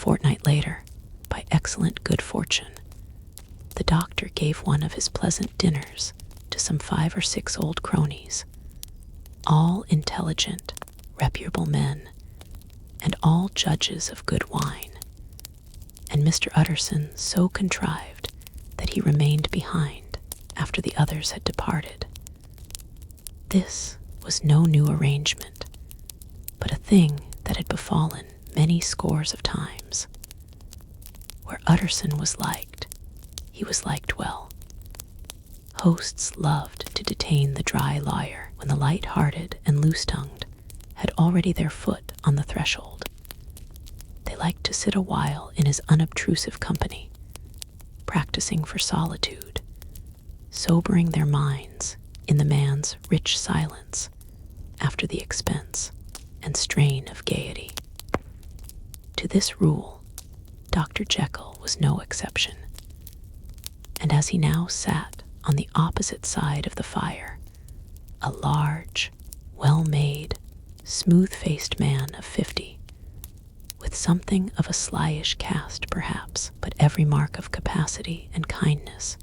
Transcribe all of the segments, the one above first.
fortnight later, by excellent good fortune, the doctor gave one of his pleasant dinners to some 5 or 6 old cronies, all intelligent, reputable men, and all judges of good wine. And Mr. Utterson so contrived that he remained behind after the others had departed. This was no new arrangement, but a thing that had befallen many scores of times. Where Utterson was liked, he was liked well. Hosts loved to detain the dry lawyer when the light-hearted and loose-tongued had already their foot on the threshold. They liked to sit a while in his unobtrusive company, practicing for solitude, sobering their minds in the man's rich silence after the expense and strain of gaiety. To this rule, Dr. Jekyll was no exception, and as he now sat on the opposite side of the fire, a large, well-made, smooth-faced man of 50, with something of a slyish cast perhaps, but every mark of capacity and kindness,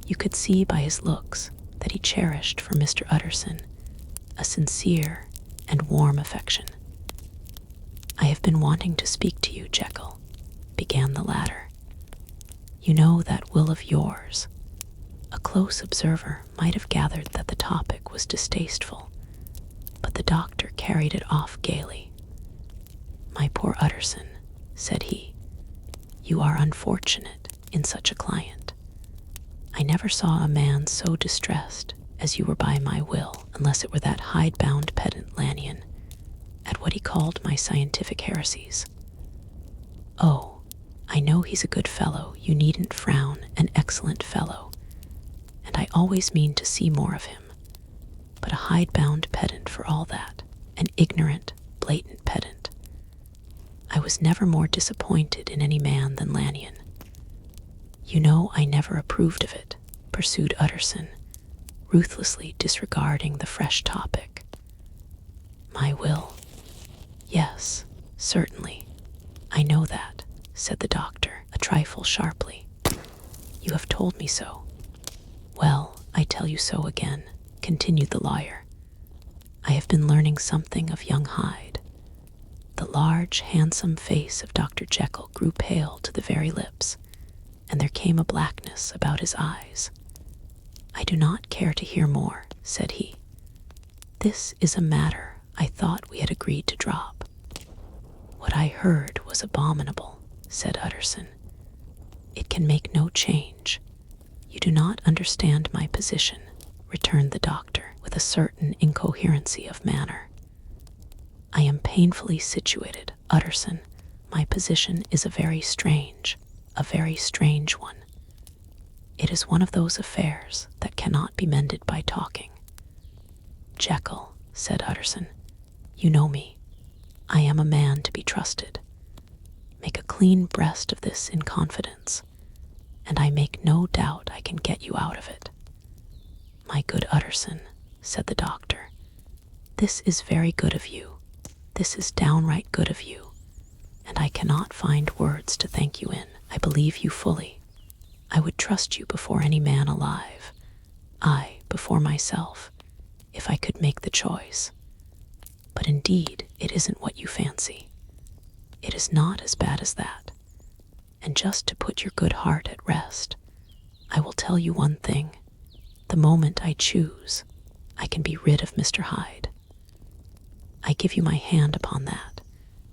you could see by his looks that he cherished for Mr. Utterson a sincere and warm affection. "I have been wanting to speak to you, Jekyll," began the latter. "You know that will of yours." A close observer might have gathered that the topic was distasteful, but the doctor carried it off gaily. "My poor Utterson," said he, "you are unfortunate in such a client. I never saw a man so distressed as you were by my will, unless it were that hide-bound pedant Lanyon, at what he called my scientific heresies. Oh, I know he's a good fellow, you needn't frown, an excellent fellow, and I always mean to see more of him, but a hide-bound pedant for all that, an ignorant, blatant pedant. I was never more disappointed in any man than Lanyon. You know I never approved of it," pursued Utterson, ruthlessly disregarding the fresh topic. "My will? Yes, certainly. I know that," said the doctor, a trifle sharply. "You have told me so." "Well, I tell you so again," continued the lawyer. "I have been learning something of young Hyde." The large, handsome face of Dr. Jekyll grew pale to the very lips, and there came a blackness about his eyes. "I do not care to hear more," said he. "This is a matter I thought we had agreed to drop." "What I heard was abominable," said Utterson. "It can make no change. You do not understand my position," returned the doctor with a certain incoherency of manner. "I am painfully situated, Utterson. My position is a very strange one. It is one of those affairs that cannot be mended by talking." "Jekyll," said Utterson, "you know me. I am a man to be trusted. Make a clean breast of this in confidence, and I make no doubt I can get you out of it." "My good Utterson," said the doctor, "this is very good of you. This is downright good of you, and I cannot find words to thank you in. I believe you fully. I would trust you before any man alive, I before myself, if I could make the choice. But indeed, it isn't what you fancy. It is not as bad as that. And just to put your good heart at rest, I will tell you one thing. The moment I choose, I can be rid of Mr. Hyde. I give you my hand upon that,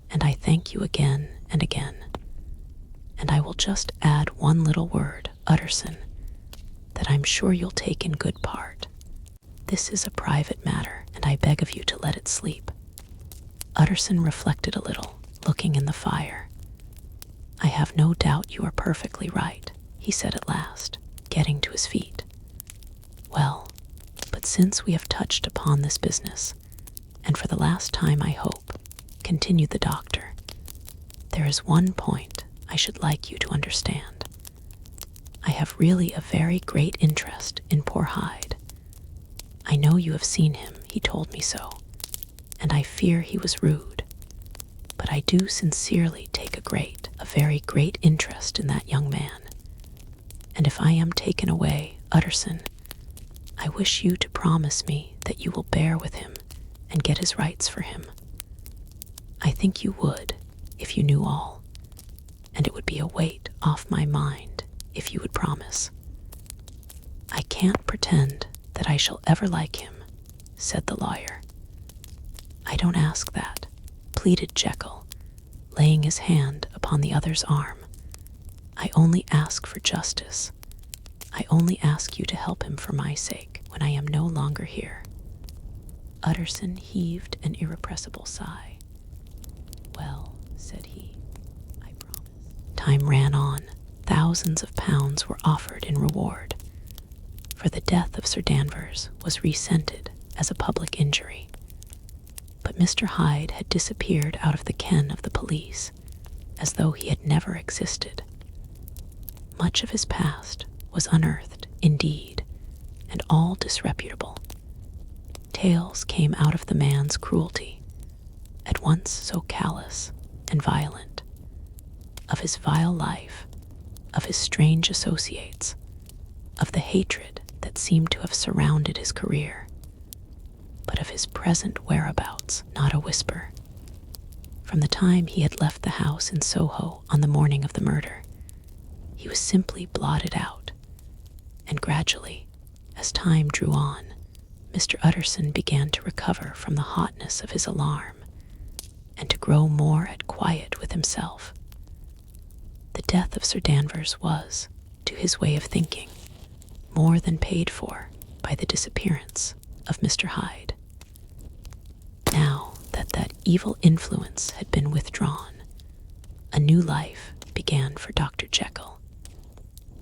and I thank you again and again. And I will just add one little word, Utterson, that I'm sure you'll take in good part. This is a private matter, and I beg of you to let it sleep." Utterson reflected a little, looking in the fire. "I have no doubt you are perfectly right," he said at last, getting to his feet. "Well, but since we have touched upon this business, and for the last time I hope," continued the doctor, "there is one point I should like you to understand. I have really a very great interest in poor Hyde. I know you have seen him, he told me so, and I fear he was rude, but I do sincerely take a very great interest in that young man. And if I am taken away, Utterson, I wish you to promise me that you will bear with him and get his rights for him. I think you would, if you knew all, and it would be a weight off my mind if you would promise. I can't pretend that I shall ever like him, said the lawyer. I don't ask that, pleaded Jekyll, laying his hand upon the other's arm. I only ask for justice. I only ask you to help him for my sake when I am no longer here. Utterson heaved an irrepressible sigh. Well, said he, I promise. Time ran on. Thousands of pounds were offered in reward, for the death of Sir Danvers was rescented as a public injury. But Mr. Hyde had disappeared out of the ken of the police, as though he had never existed. Much of his past was unearthed, indeed, and all disreputable. Tales came out of the man's cruelty, at once so callous and violent, of his vile life, of his strange associates, of the hatred that seemed to have surrounded his career. But of his present whereabouts, not a whisper. From the time he had left the house in Soho on the morning of the murder, he was simply blotted out, and gradually, as time drew on, Mr. Utterson began to recover from the hotness of his alarm, and to grow more at quiet with himself. The death of Sir Danvers was, to his way of thinking, more than paid for by the disappearance of Mr. Hyde. Now that evil influence had been withdrawn, a new life began for Dr. Jekyll.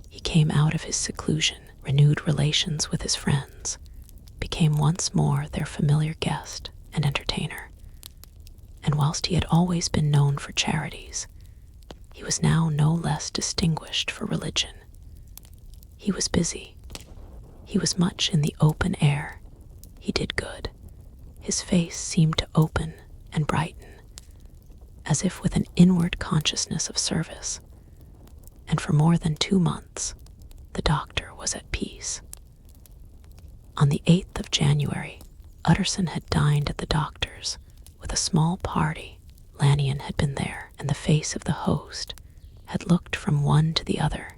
He came out of his seclusion, renewed relations with his friends, became once more their familiar guest and entertainer. And whilst he had always been known for charities, he was now no less distinguished for religion. He was busy. He was much in the open air. He did good. His face seemed to open and brighten, as if with an inward consciousness of service. And for more than 2 months, the doctor was at peace. On the 8th of January, Utterson had dined at the doctor's with a small party. LANYON had been there, and the face of the host had looked from one to the other,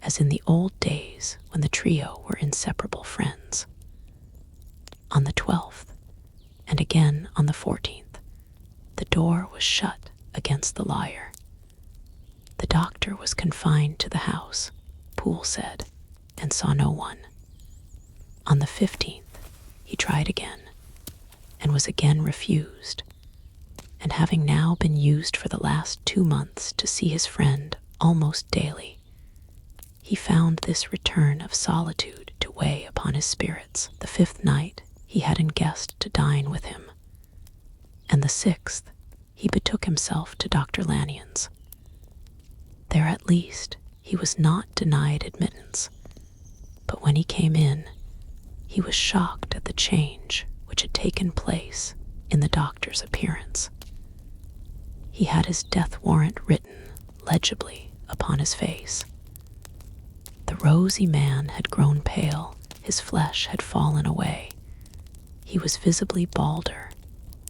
as in the old days when the trio were inseparable friends. On the 12th, and again on the 14th, the door was shut against the liar. The doctor was confined to the house, Poole said, and saw no one. On the 15th, he tried again, and was again refused, and having now been used for the last 2 months to see his friend almost daily, he found this return of solitude to weigh upon his spirits. The 5th night he had guessed to dine with him, and the 6th he betook himself to Dr. Lanyon's. There at least he was not denied admittance, but when he came in, he was shocked at the change which had taken place in the doctor's appearance. He had his death warrant written legibly upon his face. The rosy man had grown pale, his flesh had fallen away. He was visibly balder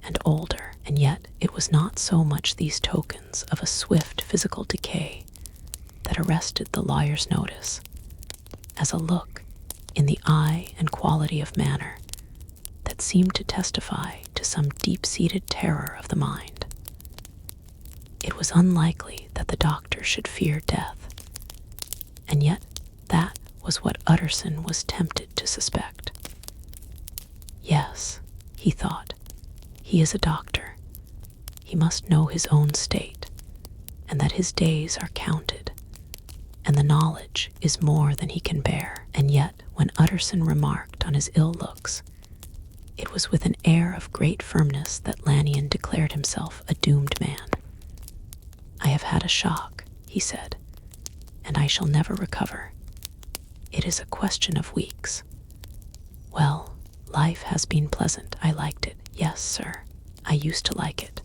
and older, and yet it was not so much these tokens of a swift physical decay that arrested the lawyer's notice, as a look in the eye and quality of manner that seemed to testify to some deep-seated terror of the mind. It was unlikely that the doctor should fear death, and yet that was what Utterson was tempted to suspect. Yes, he thought, he is a doctor. He must know his own state, and that his days are counted, and the knowledge is more than he can bear. And yet, when Utterson remarked on his ill looks, it was with an air of great firmness that Lanyon declared himself a doomed man. I have had a shock, he said, and I shall never recover. It is a question of weeks. Well, life has been pleasant. I liked it. Yes, sir, I used to like it.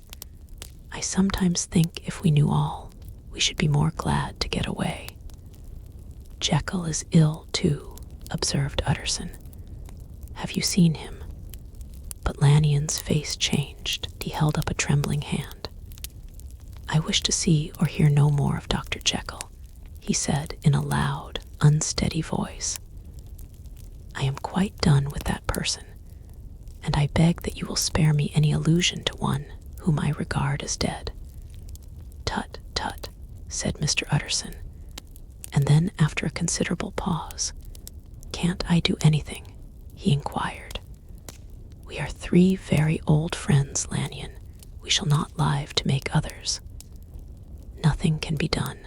I sometimes think if we knew all, We should be more glad to get away. Jekyll is ill, too, observed Utterson. Have you seen him? But Lanyon's face changed. He held up a trembling hand. I wish to see or hear no more of Dr. Jekyll, he said in a loud, unsteady voice. I am quite done with that person, and I beg that you will spare me any allusion to one whom I regard as dead. Tut, tut, said Mr. Utterson, and then after a considerable pause, can't I do anything? He inquired. We are 3 very old friends, Lanyon. We shall not live to make others. Nothing can be done,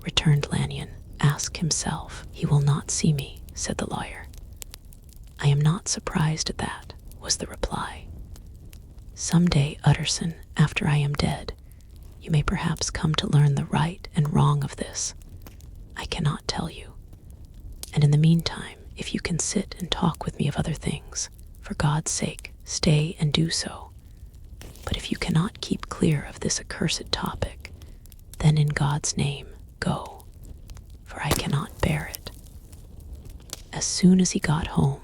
returned Lanyon. Ask himself. He will not see me, said the lawyer. I am not surprised at that, was the reply. Some day, Utterson, after I am dead, you may perhaps come to learn the right and wrong of this. I cannot tell you. And in the meantime, if you can sit and talk with me of other things, for God's sake, stay and do so. But if you cannot keep clear of this accursed topic, then in God's name, go, for I cannot bear it. As soon as he got home,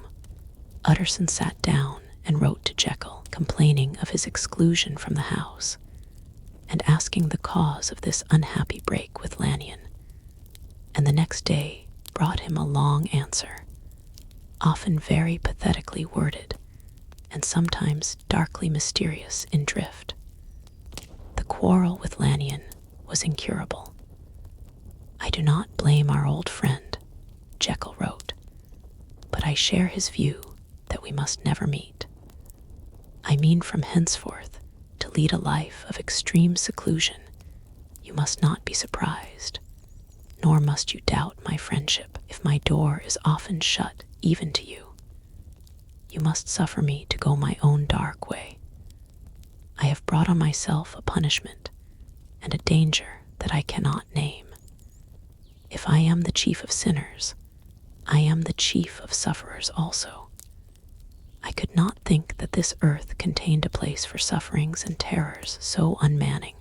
Utterson sat down and wrote to Jekyll, complaining of his exclusion from the house, and asking the cause of this unhappy break with Lanyon, and the next day brought him a long answer, often very pathetically worded, and sometimes darkly mysterious in drift. The quarrel with Lanyon was incurable. I do not blame our old friend, Jekyll wrote, but I share his view that we must never meet. I mean from henceforth to lead a life of extreme seclusion. You must not be surprised, nor must you doubt my friendship if my door is often shut even to you. You must suffer me to go my own dark way. I have brought on myself a punishment and a danger that I cannot name. If I am the chief of sinners, I am the chief of sufferers also. I could not think that this earth contained a place for sufferings and terrors so unmanning,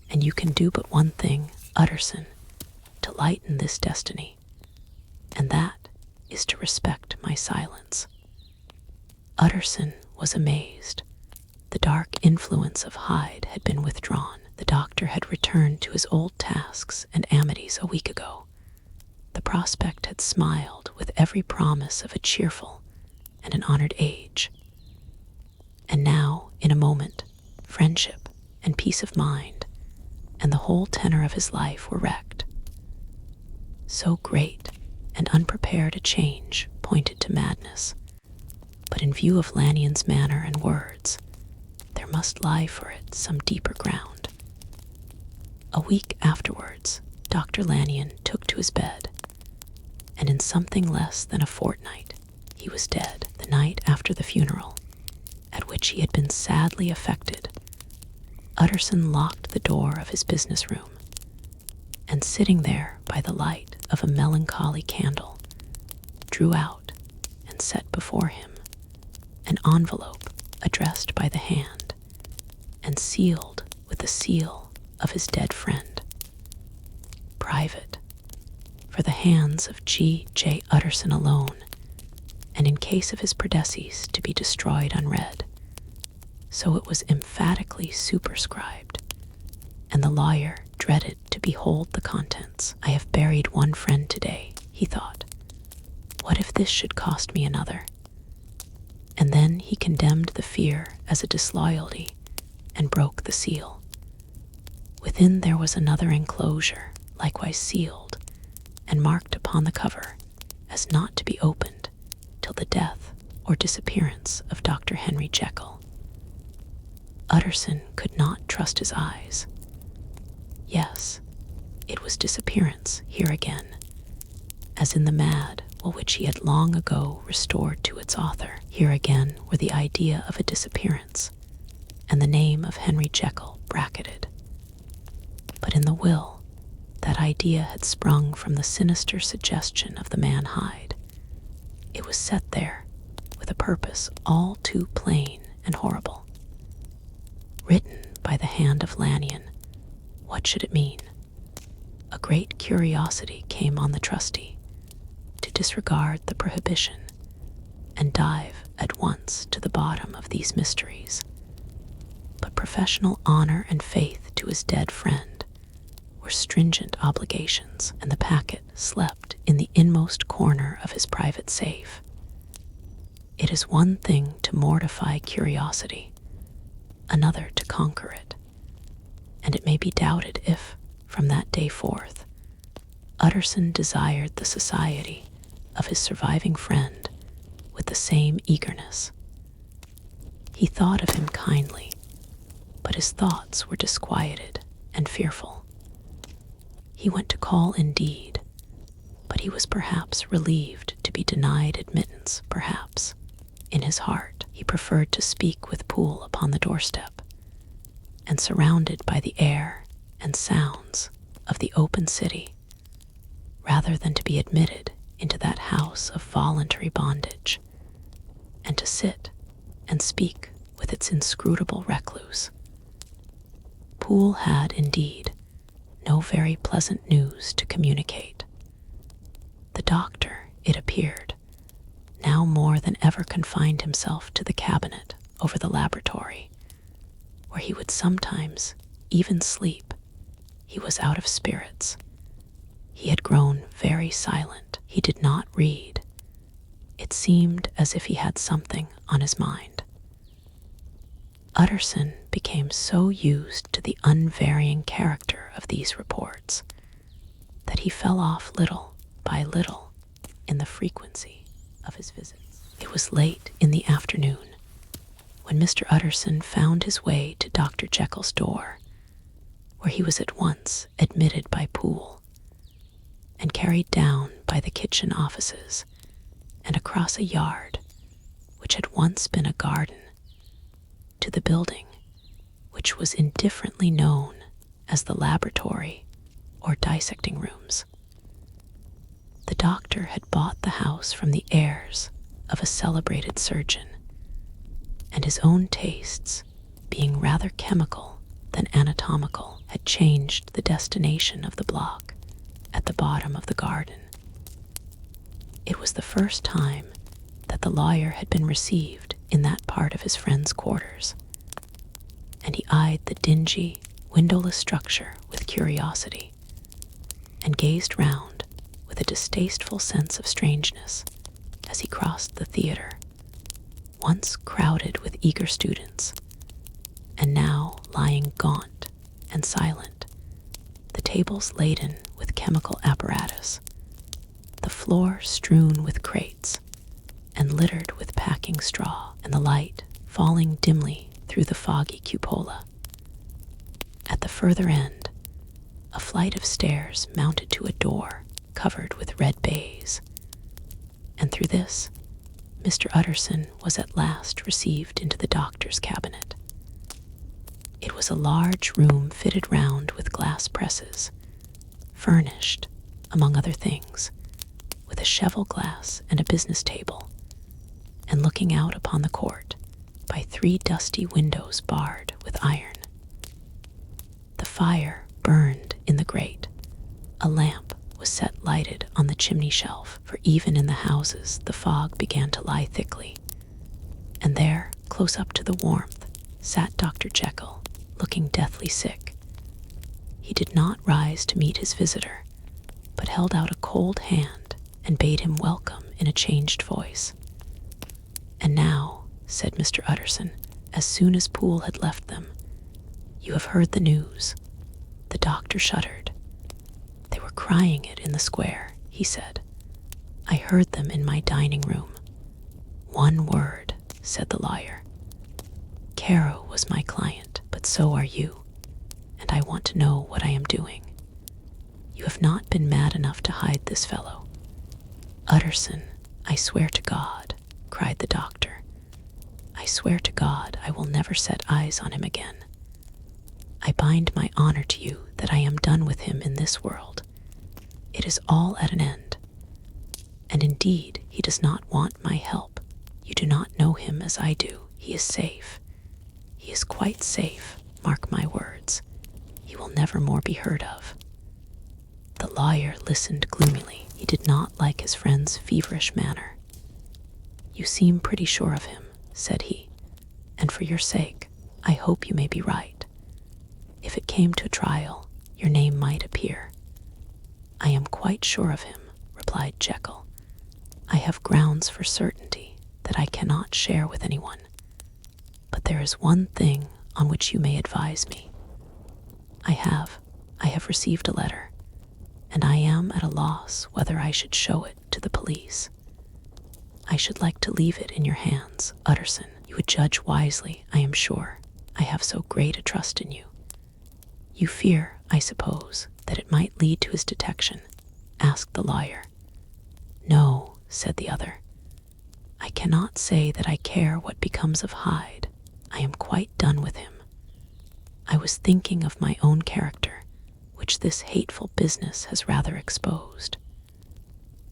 and you can do but one thing, Utterson, to lighten this destiny, and that is to respect my silence. Utterson was amazed. The dark influence of Hyde had been withdrawn. The doctor had returned to his old tasks and amities a week ago. The prospect had smiled with every promise of a cheerful and an honored age. And now, in a moment, friendship and peace of mind and the whole tenor of his life were wrecked. So great and unprepared a change pointed to madness, but in view of Lanyon's manner and words, there must lie for it some deeper ground. A week afterwards, Dr. Lanyon took to his bed, and in something less than a fortnight, he was dead. The night after the funeral, at which he had been sadly affected, Utterson locked the door of his business room, and sitting there by the light of a melancholy candle, drew out and set before him an envelope addressed by the hand and sealed with the seal of his dead friend. Private, for the hands of G.J. Utterson alone, and in case of his predecease to be destroyed unread. So it was emphatically superscribed, and the lawyer dreaded to behold the contents. I have buried one friend today, he thought. What if this should cost me another? And then he condemned the fear as a disloyalty and broke the seal. Within there was another enclosure, likewise sealed, and marked upon the cover as not to be opened till the death or disappearance of Dr. Henry Jekyll. Utterson could not trust his eyes. Yes, it was disappearance here again, as in the mad will which he had long ago restored to its author. Here again were the idea of a disappearance, and the name of Henry Jekyll bracketed. But in the will, that idea had sprung from the sinister suggestion of the man Hyde. It was set there with a purpose all too plain and horrible. Written by the hand of Lanyon, what should it mean? great curiosity came on the trustee to disregard the prohibition and dive at once to the bottom of these mysteries. But professional honor and faith to his dead friend were stringent obligations, and the packet slept in the inmost corner of his private safe. It is one thing to mortify curiosity, another to conquer it, and it may be doubted if, from that day forth, Utterson desired the society of his surviving friend with the same eagerness. He thought of him kindly, but his thoughts were disquieted and fearful. He went to call indeed, but he was perhaps relieved to be denied admittance, perhaps. In his heart, he preferred to speak with Poole upon the doorstep, and surrounded by the air and sounds of the open city, rather than to be admitted into that house of voluntary bondage, and to sit and speak with its inscrutable recluse. Poole had, indeed, no very pleasant news to communicate. The doctor, it appeared, now more than ever confined himself to the cabinet over the laboratory, where he would sometimes even sleep. He was out of spirits. He had grown very silent. He did not read. It seemed as if he had something on his mind. Utterson became so used to the unvarying character of these reports that he fell off little by little in the frequency of his visits. It was late in the afternoon when Mr. Utterson found his way to Dr. Jekyll's door, where he was at once admitted by Poole and carried down by the kitchen offices and across a yard which had once been a garden to the building which was indifferently known as the laboratory or dissecting rooms. The doctor had bought the house from the heirs of a celebrated surgeon, and his own tastes, being rather chemical than anatomical, had changed the destination of the block at the bottom of the garden. It was the first time that the lawyer had been received in that part of his friend's quarters, and he eyed the dingy, windowless structure with curiosity, and gazed round with a distasteful sense of strangeness as he crossed the theater, once crowded with eager students, and now lying gaunt and silent, the tables laden with chemical apparatus, the floor strewn with crates and littered with packing straw, and the light falling dimly through the foggy cupola. At the further end, a flight of stairs mounted to a door covered with red baize, and through this, Mr. Utterson was at last received into the doctor's cabinet. It was a large room fitted round with glass presses, furnished, among other things, with a cheval glass and a business table, and looking out upon the court by 3 dusty windows barred with iron. The fire burned in the grate. A lamp was set lighted on the chimney shelf, for even in the houses the fog began to lie thickly. And there, close up to the warmth, sat Dr. Jekyll, looking deathly sick. He did not rise to meet his visitor, but held out a cold hand and bade him welcome in a changed voice. "And now," said Mr. Utterson, as soon as Poole had left them, "you have heard the news." The doctor shuddered. "They were crying it in the square," he said. "I heard them in my dining room." "One word," said the lawyer. "CAREW was my client, but so are you, and I want to know what I am doing. You have not been mad enough to hide this fellow." "Utterson, I swear to God," cried the doctor. "I swear to God I will never set eyes on him again. I bind my honor to you that I am done with him in this world. It is all at an end. And indeed, he does not want my help. You do not know him as I do. He is safe. He is quite safe, mark my words. He will never more be heard of." The lawyer listened gloomily. He did not like his friend's feverish manner. "You seem pretty sure of him," said he, "and for your sake, I hope you may be right. If it came to a trial, your name might appear." "I am quite sure of him," replied Jekyll. "I have grounds for certainty that I cannot share with anyone. But there is one thing on which you may advise me. I have received a letter, and I am at a loss whether I should show it to the police. I should like to leave it in your hands, Utterson. You would judge wisely, I am sure. I have so great a trust in you. You fear, I suppose, that it might lead to his detection?" asked the lawyer. "No," said the other. "I cannot say that I care what becomes of Hyde. I am quite done with him. I was thinking of my own character, which this hateful business has rather exposed."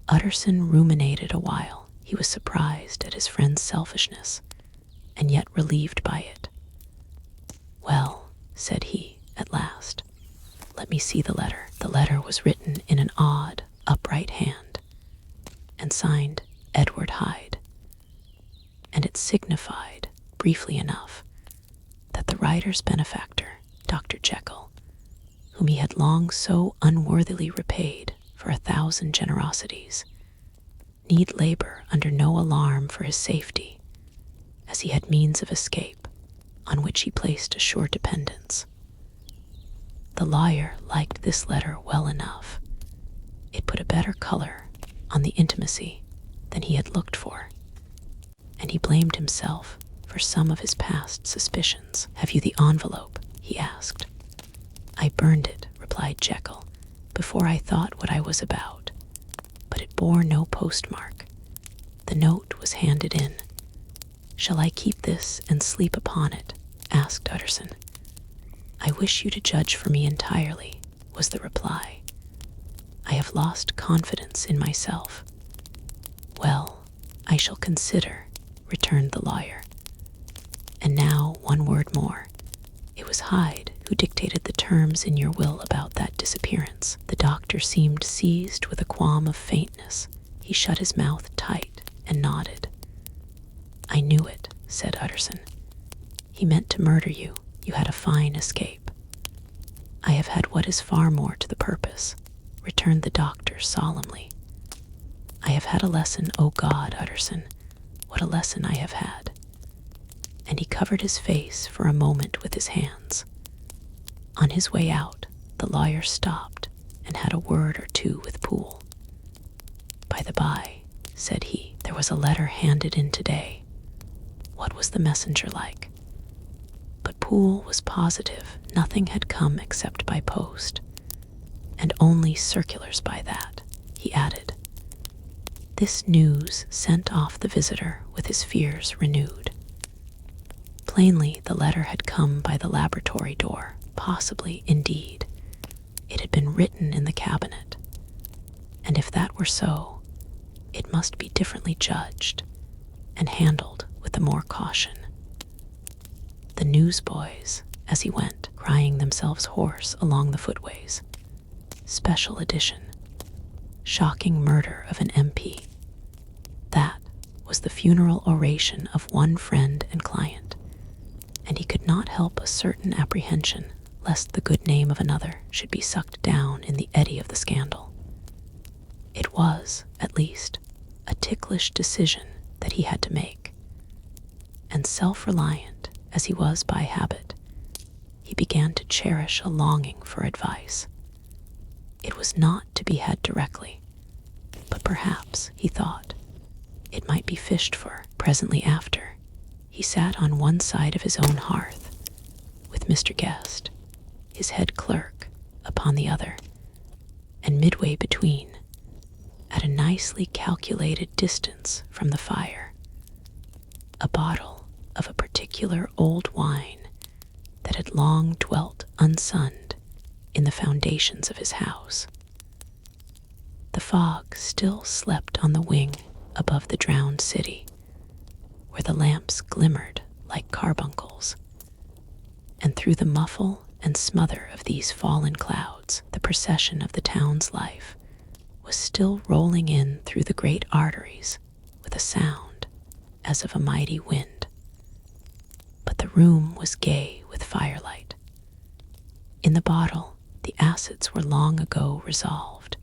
Utterson ruminated a while. He was surprised at his friend's selfishness, and yet relieved by it. "Well," said he, at last, "let me see the letter." The letter was written in an odd, upright hand, and signed Edward Hyde, and it signified, briefly enough, that the writer's benefactor, Dr. Jekyll, whom he had long so unworthily repaid for 1,000 generosities, need labor under no alarm for his safety, as he had means of escape on which he placed a sure dependence. The lawyer liked this letter well enough. It put a better color on the intimacy than he had looked for, and he blamed himself for some of his past suspicions. "Have you the envelope?" he asked. "I burned it," replied Jekyll, "before I thought what I was about, but it bore no postmark. The note was handed in." "Shall I keep this and sleep upon it?" asked Utterson. "I wish you to judge for me entirely," was the reply. "I have lost confidence in myself." "Well, I shall consider," returned the lawyer. "And now one word more. It was Hyde who dictated the terms in your will about that disappearance." The doctor seemed seized with a qualm of faintness. He shut his mouth tight and nodded. "I knew it," said Utterson. "He meant to murder you. You had a fine escape." "I have had what is far more to the purpose," returned the doctor solemnly. "I have had a lesson, O God, Utterson, what a lesson I have had." And he covered his face for a moment with his hands. On his way out, the lawyer stopped and had a word or two with Poole. "By the by," said he, "there was a letter handed in today. What was the messenger like?" But Poole was positive nothing had come except by post, and only circulars by that, he added. This news sent off the visitor with his fears renewed. Plainly the letter had come by the laboratory door. Possibly, indeed, it had been written in the cabinet, and if that were so, it must be differently judged and handled with the more caution. The newsboys, as he went, crying themselves hoarse along the footways. Special edition. Shocking murder of an MP. That was the funeral oration of one friend and client, and he could not help a certain apprehension lest the good name of another should be sucked down in the eddy of the scandal. It was, at least, a ticklish decision that he had to make, and self-reliant as he was by habit, he began to cherish a longing for advice. It was not to be had directly, but perhaps, he thought, it might be fished for. Presently after, he sat on one side of his own hearth, with Mr. Guest, his head clerk, upon the other, and midway between, at a nicely calculated distance from the fire, a bottle of a particular old wine that had long dwelt unsunned in the foundations of his house. The fog still slept on the wing above the drowned city, where the lamps glimmered like carbuncles, and through the muffle and smother of these fallen clouds, the procession of the town's life was still rolling in through the great arteries with a sound as of a mighty wind. But the room was gay with firelight. In the bottle, the acids were long ago resolved.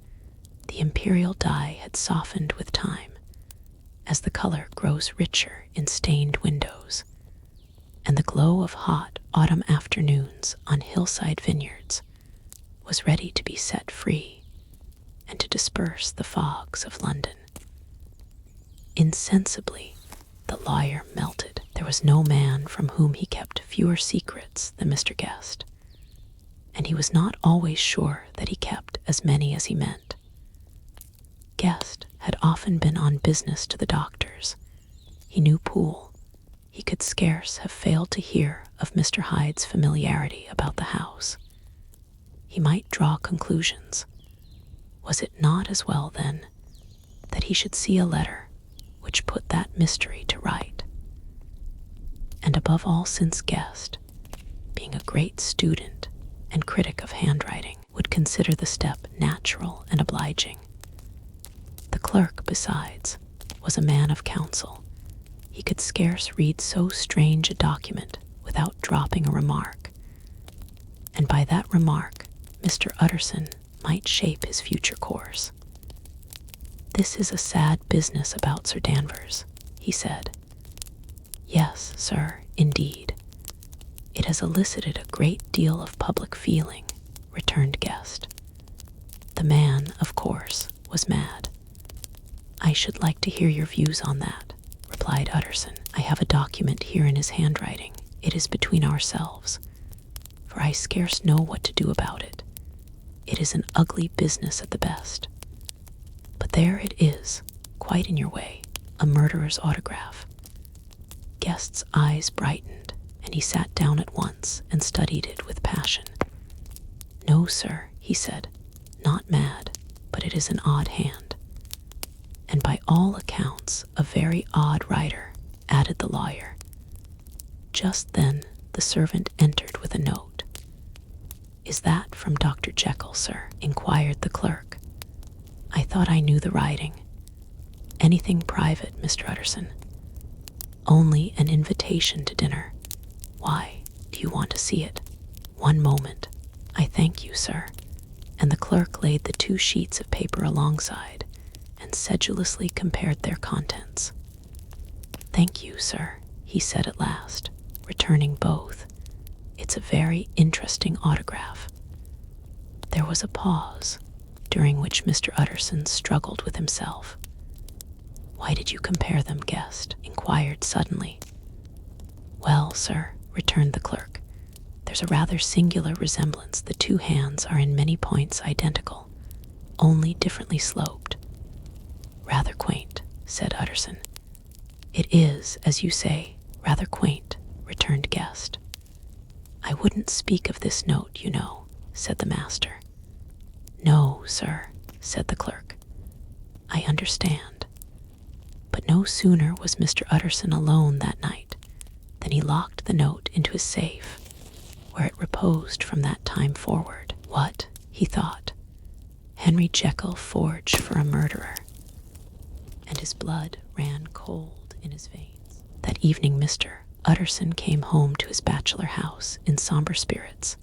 The imperial dye had softened with time, as the color grows richer in stained windows, and the glow of hot autumn afternoons on hillside vineyards was ready to be set free and to disperse the fogs of London. Insensibly, the lawyer melted. There was no man from whom he kept fewer secrets than Mr. Guest, and he was not always sure that he kept as many as he meant. Guest had often been on business to the doctors. He knew Poole. He could scarce have failed to hear of Mr. Hyde's familiarity about the house. He might draw conclusions. Was it not as well, then, that he should see a letter which put that mystery to right? And above all, since Guest, being a great student and critic of handwriting, would consider the step natural and obliging. The clerk, besides, was a man of counsel. He could scarce read so strange a document without dropping a remark, and by that remark Mr. Utterson might shape his future course. "This is a sad business about Sir Danvers," he said. "Yes, sir, indeed. It has elicited a great deal of public feeling," returned Guest. "The man, of course, was mad." "I should like to hear your views on that," replied Utterson. "I have a document here in his handwriting. It is between ourselves, for I scarce know what to do about it. It is an ugly business at the best. But there it is, quite in your way, a murderer's autograph." Guest's eyes brightened, and he sat down at once and studied it with passion. "No, sir," he said, "not mad, but it is an odd hand." "And by all accounts a very odd writer," added the lawyer. Just then the servant entered with a note. "Is that from Dr. Jekyll, sir?" inquired the clerk. "I thought I knew the writing. Anything private, Mr. Utterson?" "Only an invitation to dinner." "Why, do you want to see it?" "One moment." "I thank you, sir." And the clerk laid the 2 sheets of paper alongside and sedulously compared their contents. "Thank you, sir," he said at last, returning both. "It's a very interesting autograph." There was a pause, during which Mr. Utterson struggled with himself. "Why did you compare them, Guest?" inquired suddenly. "Well, sir," returned the clerk, "there's a rather singular resemblance. The 2 hands are in many points identical, only differently sloped." "Rather quaint," said Utterson. "It is, as you say, rather quaint," returned Guest. "I wouldn't speak of this note, you know," said the master. "No, sir," said the clerk. "I understand." But no sooner was Mr. Utterson alone that night than he locked the note into his safe, where it reposed from that time forward. "What?" he thought. "Henry Jekyll forged for a murderer," and his blood ran cold in his veins. That evening Mr. Utterson came home to his bachelor house in somber spirits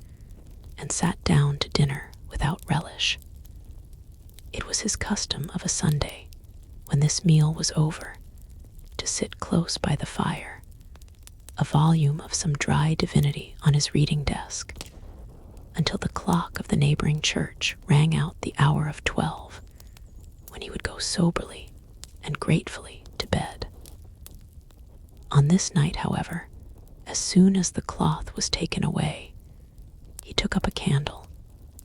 and sat down to dinner without relish. It was his custom of a Sunday, when this meal was over, to sit close by the fire, a volume of some dry divinity on his reading desk, until the clock of the neighboring church rang out the hour of 12, when he would go soberly and gratefully to bed. On this night, however, as soon as the cloth was taken away, he took up a candle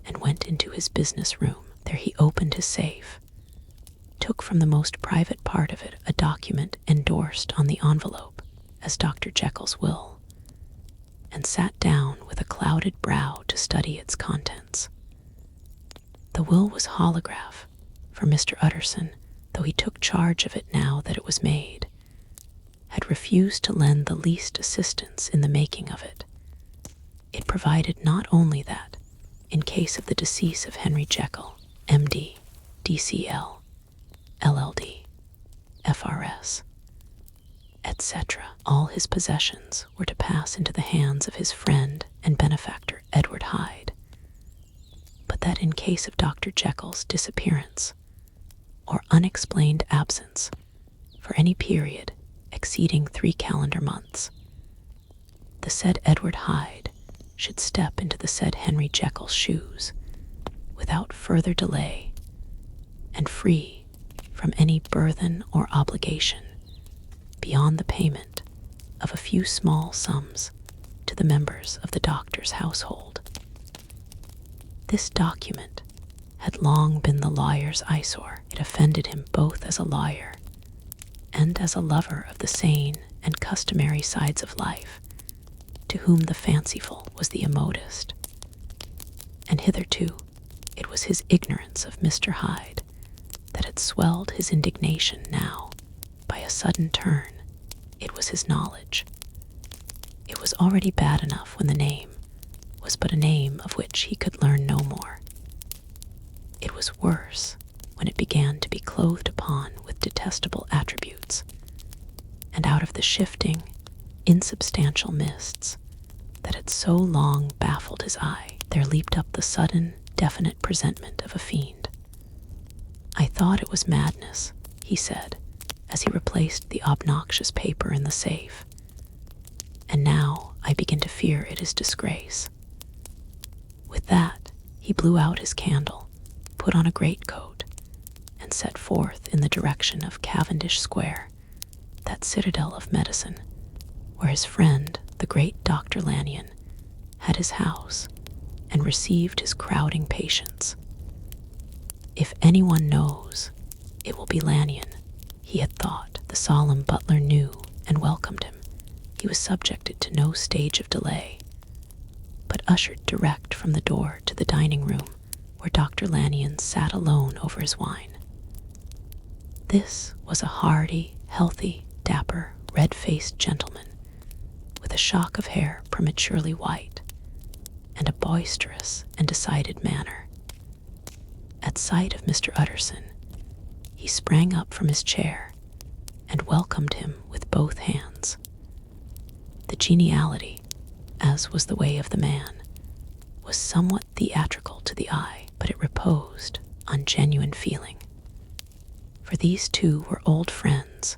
and went into his business room. There he opened his safe, took from the most private part of it a document endorsed on the envelope as Dr. Jekyll's will, and sat down with a clouded brow to study its contents. The will was holograph, for Mr. Utterson, though he took charge of it now that it was made, had refused to lend the least assistance in the making of it. It provided not only that, in case of the decease of Henry Jekyll, MD, DCL, LLD, FRS, etc., all his possessions were to pass into the hands of his friend and benefactor Edward Hyde, but that in case of Dr. Jekyll's disappearance or unexplained absence for any period exceeding 3 calendar months, the said Edward Hyde should step into the said Henry Jekyll's shoes without further delay and free from any burthen or obligation beyond the payment of a few small sums to the members of the doctor's household. This document had long been the lawyer's eyesore. It offended him both as a lawyer and as a lover of the sane and customary sides of life, to whom the fanciful was the immodest. And hitherto it was his ignorance of Mr. Hyde that had swelled his indignation. Now, by a sudden turn, it was his knowledge. It was already bad enough when the name was but a name of which he could learn no more. It was worse when it began to be clothed upon with detestable attributes, and out of the shifting, insubstantial mists that had so long baffled his eye, there leaped up the sudden, definite presentment of a fiend. "I thought it was madness," he said, as he replaced the obnoxious paper in the safe, "and now I begin to fear it is disgrace." With that, he blew out his candle, put on a greatcoat, and set forth in the direction of Cavendish Square, that citadel of medicine, where his friend, the great Dr. LANYON, had his house and received his crowding patients. If anyone knows, it will be LANYON, he had thought. The solemn butler knew and welcomed him. He was subjected to no stage of delay, but ushered direct from the door to the dining room, where Dr. LANYON sat alone over his wine. This was a hardy, healthy, dapper, red-faced gentleman, with a shock of hair prematurely white, and a boisterous and decided manner. At sight of Mr. Utterson, he sprang up from his chair and welcomed him with both hands. The geniality, as was the way of the man, was somewhat theatrical to the eye, but it reposed on genuine feeling. For these two were old friends,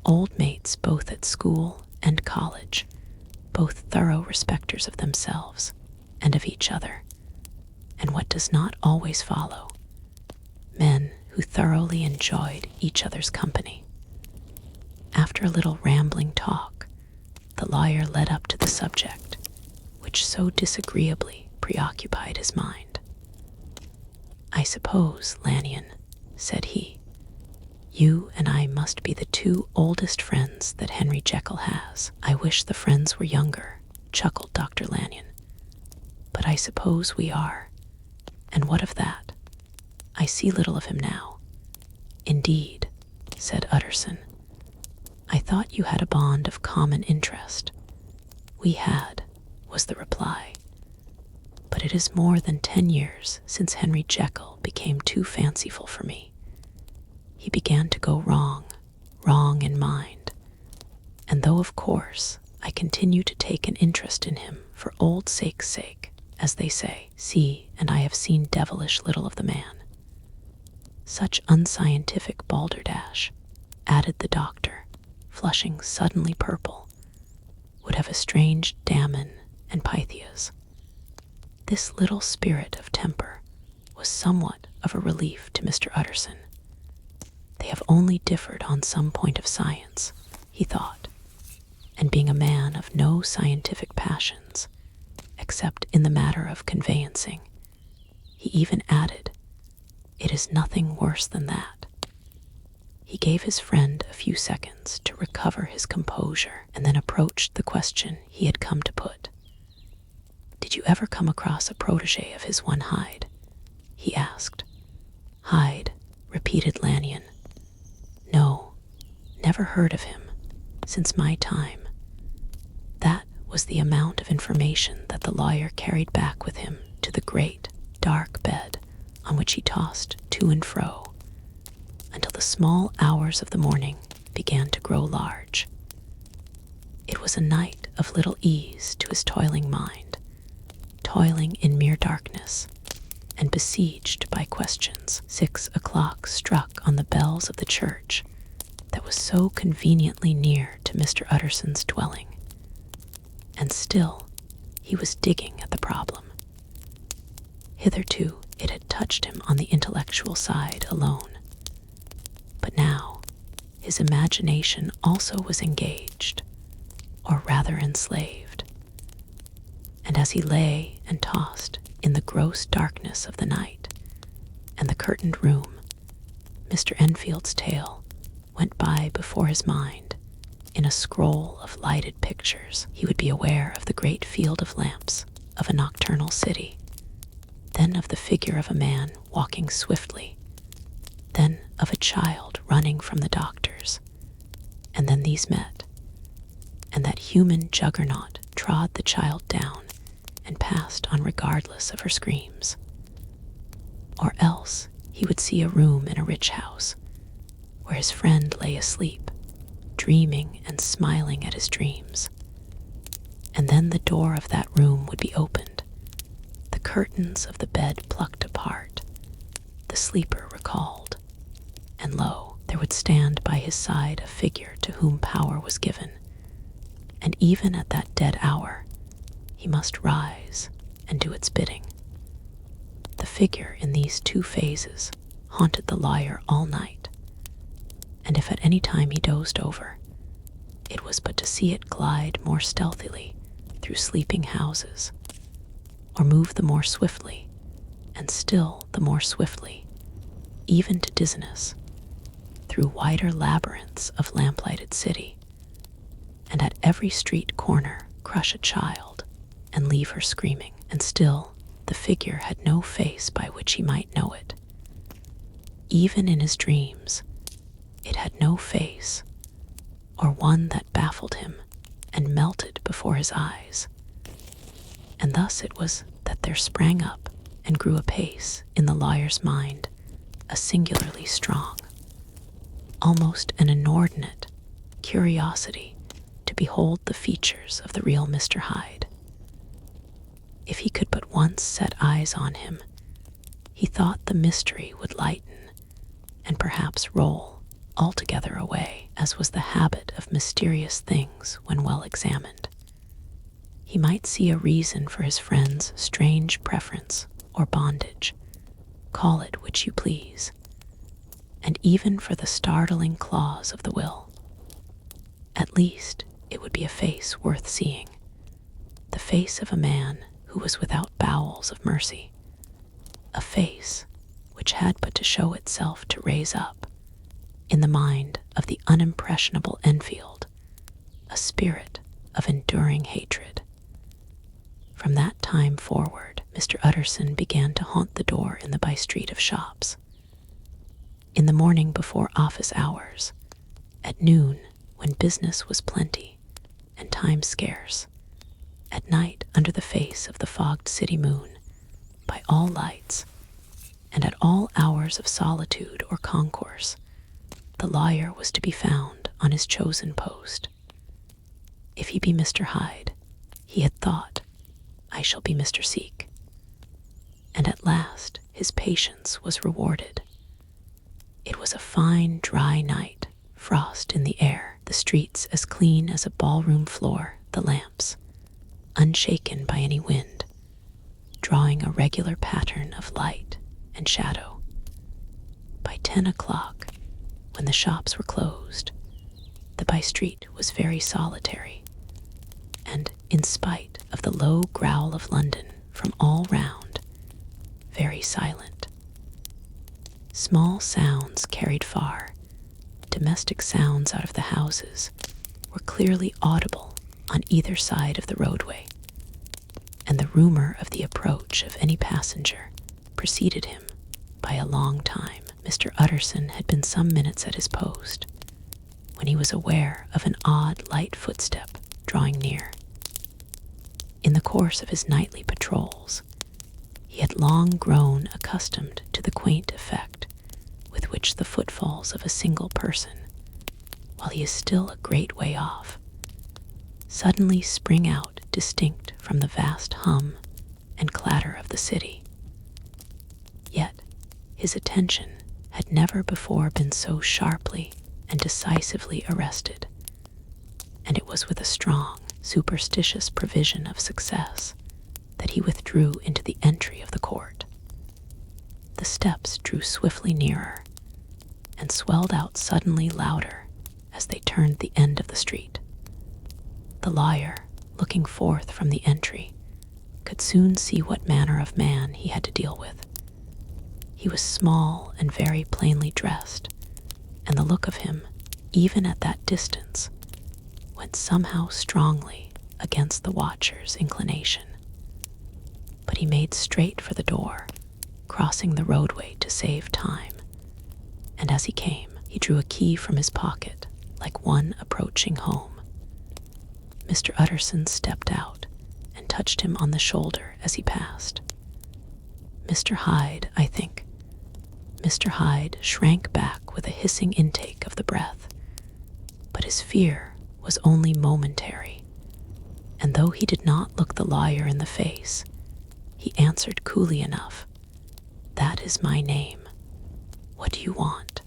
old mates both at school and college, both thorough respecters of themselves and of each other, and what does not always follow, men who thoroughly enjoyed each other's company. After a little rambling talk, the lawyer led up to the subject which so disagreeably preoccupied his mind. "I suppose, LANYON," said he, "you and I must be the two oldest friends that Henry Jekyll has." "I wish the friends were younger," chuckled Dr. LANYON, "but I suppose we are. And what of that? I see little of him now." "Indeed," said Utterson. "I thought you had a bond of common interest." "We had," was the reply, "but it is more than 10 years since Henry Jekyll became too fanciful for me. He began to go wrong in mind, and though of course I continue to take an interest in him for old sake's sake, as they say, and I have seen devilish little of the man." "Such unscientific balderdash," added the doctor, flushing suddenly purple, "would have estranged Damon and Pythias." This little spirit of temper was somewhat of a relief to Mr. Utterson. They have only differed on some point of science, he thought, and being a man of no scientific passions, except in the matter of conveyancing, he even added, "It is nothing worse than that." He gave his friend a few seconds to recover his composure, and then approached the question he had come to put. "Did you ever come across a protege of his, one Hyde?" he asked. "Hyde," repeated Lanyon. "No, never heard of him, since my time. That was the amount of information that the lawyer carried back with him to the great, dark bed on which he tossed to and fro until the small hours of the morning began to grow large. It was a night of little ease to his toiling mind, toiling in mere darkness and besieged by questions. 6 o'clock struck on the bells of the church that was so conveniently near to Mr. Utterson's dwelling, and still he was digging at the problem. Hitherto it had touched him on the intellectual side alone, but now his imagination also was engaged, or rather enslaved, and as he lay and tossed in the gross darkness of the night and the curtained room, Mr. Enfield's tale went by before his mind in a scroll of lighted pictures. He would be aware of the great field of lamps of a nocturnal city, then of the figure of a man walking swiftly, then of a child running from the doctors, and then these met, and that human juggernaut trod the child down and passed on regardless of her screams. Or else he would see a room in a rich house where his friend lay asleep, dreaming and smiling at his dreams, and then the door of that room would be opened, the curtains of the bed plucked apart, the sleeper recalled, and lo, there would stand by his side a figure to whom power was given, and even at that dead hour he must rise and do its bidding. The figure in these two phases haunted the lawyer all night, and if at any time he dozed over, it was but to see it glide more stealthily through sleeping houses, or move the more swiftly, and still the more swiftly, even to dizziness, through wider labyrinths of lamplighted city, and at every street corner crush a child and leave her screaming, and still the figure had no face by which he might know it. Even in his dreams, it had no face, or one that baffled him and melted before his eyes. And thus it was that there sprang up and grew apace in the lawyer's mind a singularly strong, almost an inordinate, curiosity to behold the features of the real Mr. Hyde. If he could but once set eyes on him, he thought the mystery would lighten and perhaps roll altogether away, as was the habit of mysterious things when well examined. He might see a reason for his friend's strange preference or bondage, call it which you please, and even for the startling clause of the will. At least it would be a face worth seeing, the face of a man who was without bowels of mercy, a face which had but to show itself to raise up, in the mind of the unimpressionable Enfield, a spirit of enduring hatred. From that time forward, Mr. Utterson began to haunt the door in the by-street of shops. In the morning before office hours, at noon when business was plenty and time scarce, at night under the face of the fogged city moon, by all lights, and at all hours of solitude or concourse, the lawyer was to be found on his chosen post. If he be Mr. Hyde, he had thought, I shall be Mr. Seek. And at last his patience was rewarded. It was a fine, dry night, frost in the air, the streets as clean as a ballroom floor, the lamps, unshaken by any wind, drawing a regular pattern of light and shadow. By 10 o'clock, when the shops were closed, the by-street was very solitary, and, in spite of the low growl of London from all round, very silent. Small sounds carried far, domestic sounds out of the houses, were clearly audible on either side of the roadway, and the rumor of the approach of any passenger preceded him by a long time. Mr. Utterson had been some minutes at his post, when he was aware of an odd light footstep drawing near. In the course of his nightly patrols, he had long grown accustomed to the quaint effect with which the footfalls of a single person, while he is still a great way off, suddenly spring out distinct from the vast hum and clatter of the city. Yet his attention had never before been so sharply and decisively arrested, and it was with a strong, superstitious prevision of success that he withdrew into the entry of the court. The steps drew swiftly nearer and swelled out suddenly louder as they turned the end of the street. The lawyer, looking forth from the entry, could soon see what manner of man he had to deal with. He was small and very plainly dressed, and the look of him, even at that distance, went somehow strongly against the watcher's inclination. But he made straight for the door, crossing the roadway to save time, and as he came, he drew a key from his pocket like one approaching home. Mr. Utterson stepped out and touched him on the shoulder as he passed. "Mr. Hyde, I think." Mr. Hyde shrank back with a hissing intake of the breath, but his fear was only momentary, and though he did not look the lawyer in the face, he answered coolly enough, "That is my name. What do you want?"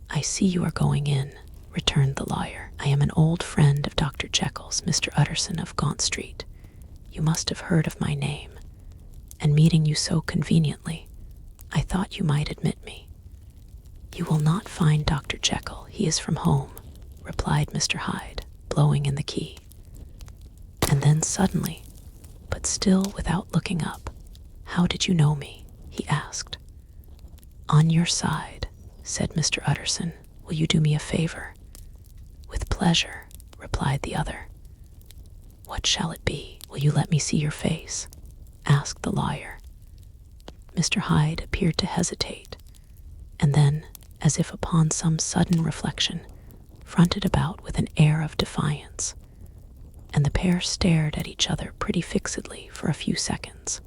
"I see you are going in," returned the lawyer. "I am an old friend of Dr. Jekyll's, Mr. Utterson of Gaunt Street. You must have heard of my name, and meeting you so conveniently, I thought you might admit me." "You will not find Dr. Jekyll. He is from home," replied Mr. Hyde, blowing in the key. And then suddenly, but still without looking up, "How did you know me?" he asked. "On your side," said Mr. Utterson. "Will you do me a favor?" "With pleasure," replied the other. "What shall it be?" "Will you let me see your face?" asked the lawyer. Mr. Hyde appeared to hesitate, and then, as if upon some sudden reflection, fronted about with an air of defiance, and the pair stared at each other pretty fixedly for a few seconds.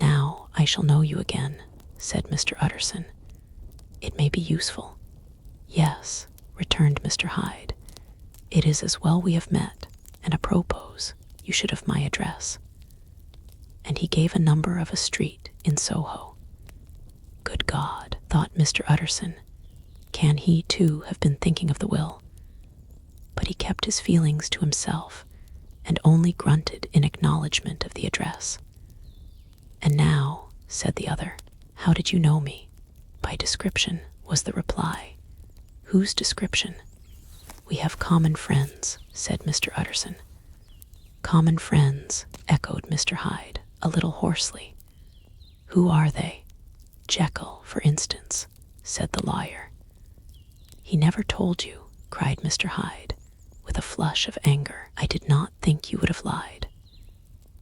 "Now I shall know you again," said Mr. Utterson. "It may be useful." "Yes," returned Mr. Hyde. "It is as well we have met, and apropos, you should have my address." And he gave a number of a street in Soho. Good God, thought Mr. Utterson, can he too have been thinking of the will? But he kept his feelings to himself and only grunted in acknowledgement of the address. "And now," said the other, "how did you know me?" "By description," was the reply. "Whose description?" "We have common friends," said Mr. Utterson. "Common friends," echoed Mr. Hyde, a little hoarsely. "Who are they?" "Jekyll, for instance," said the lawyer. "He never told you," cried Mr. Hyde, with a flush of anger. "I did not think you would have lied."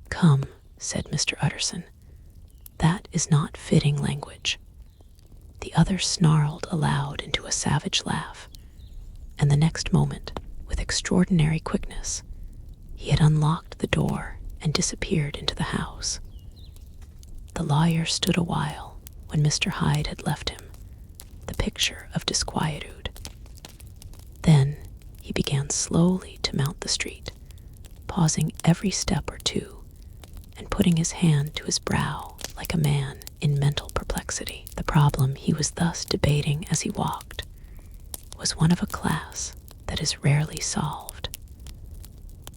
"Come," said Mr. Utterson, "that is not fitting language." The other snarled aloud into a savage laugh, and the next moment, with extraordinary quickness, he had unlocked the door and disappeared into the house. The lawyer stood a while, when Mr. Hyde had left him, the picture of disquietude. Then he began slowly to mount the street, pausing every step or two, and putting his hand to his brow like a man in mental perplexity. The problem he was thus debating as he walked was one of a class that is rarely solved.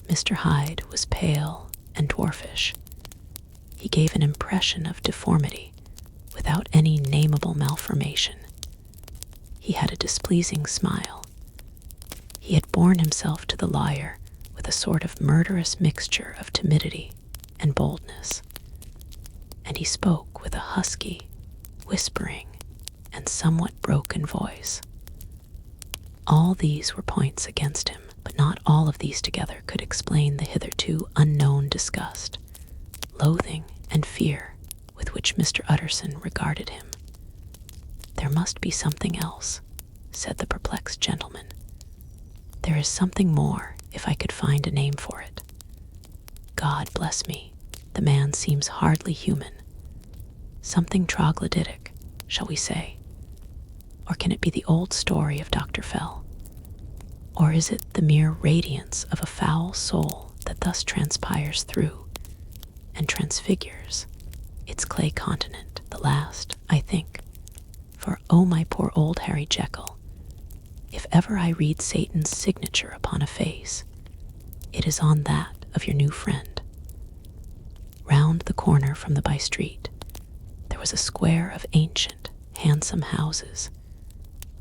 Mr. Hyde was pale and dwarfish. He gave an impression of deformity without any nameable malformation. He had a displeasing smile. He had borne himself to the lawyer with a sort of murderous mixture of timidity and boldness, and he spoke with a husky, whispering, and somewhat broken voice. All these were points against him, but not all of these together could explain the hitherto unknown disgust, loathing, and fear with which Mr. Utterson regarded him. "There must be something else," said the perplexed gentleman. "There is something more, if I could find a name for it." God bless me, the man seems hardly human. Something troglodytic, shall we say? Or can it be the old story of Dr. Fell? Or is it the mere radiance of a foul soul that thus transpires through and transfigures its clay continent? The last, I think. For, oh, my poor old Harry Jekyll, if ever I read Satan's signature upon a face, it is on that of your new friend. Round the corner from the by-street, there was a square of ancient, handsome houses,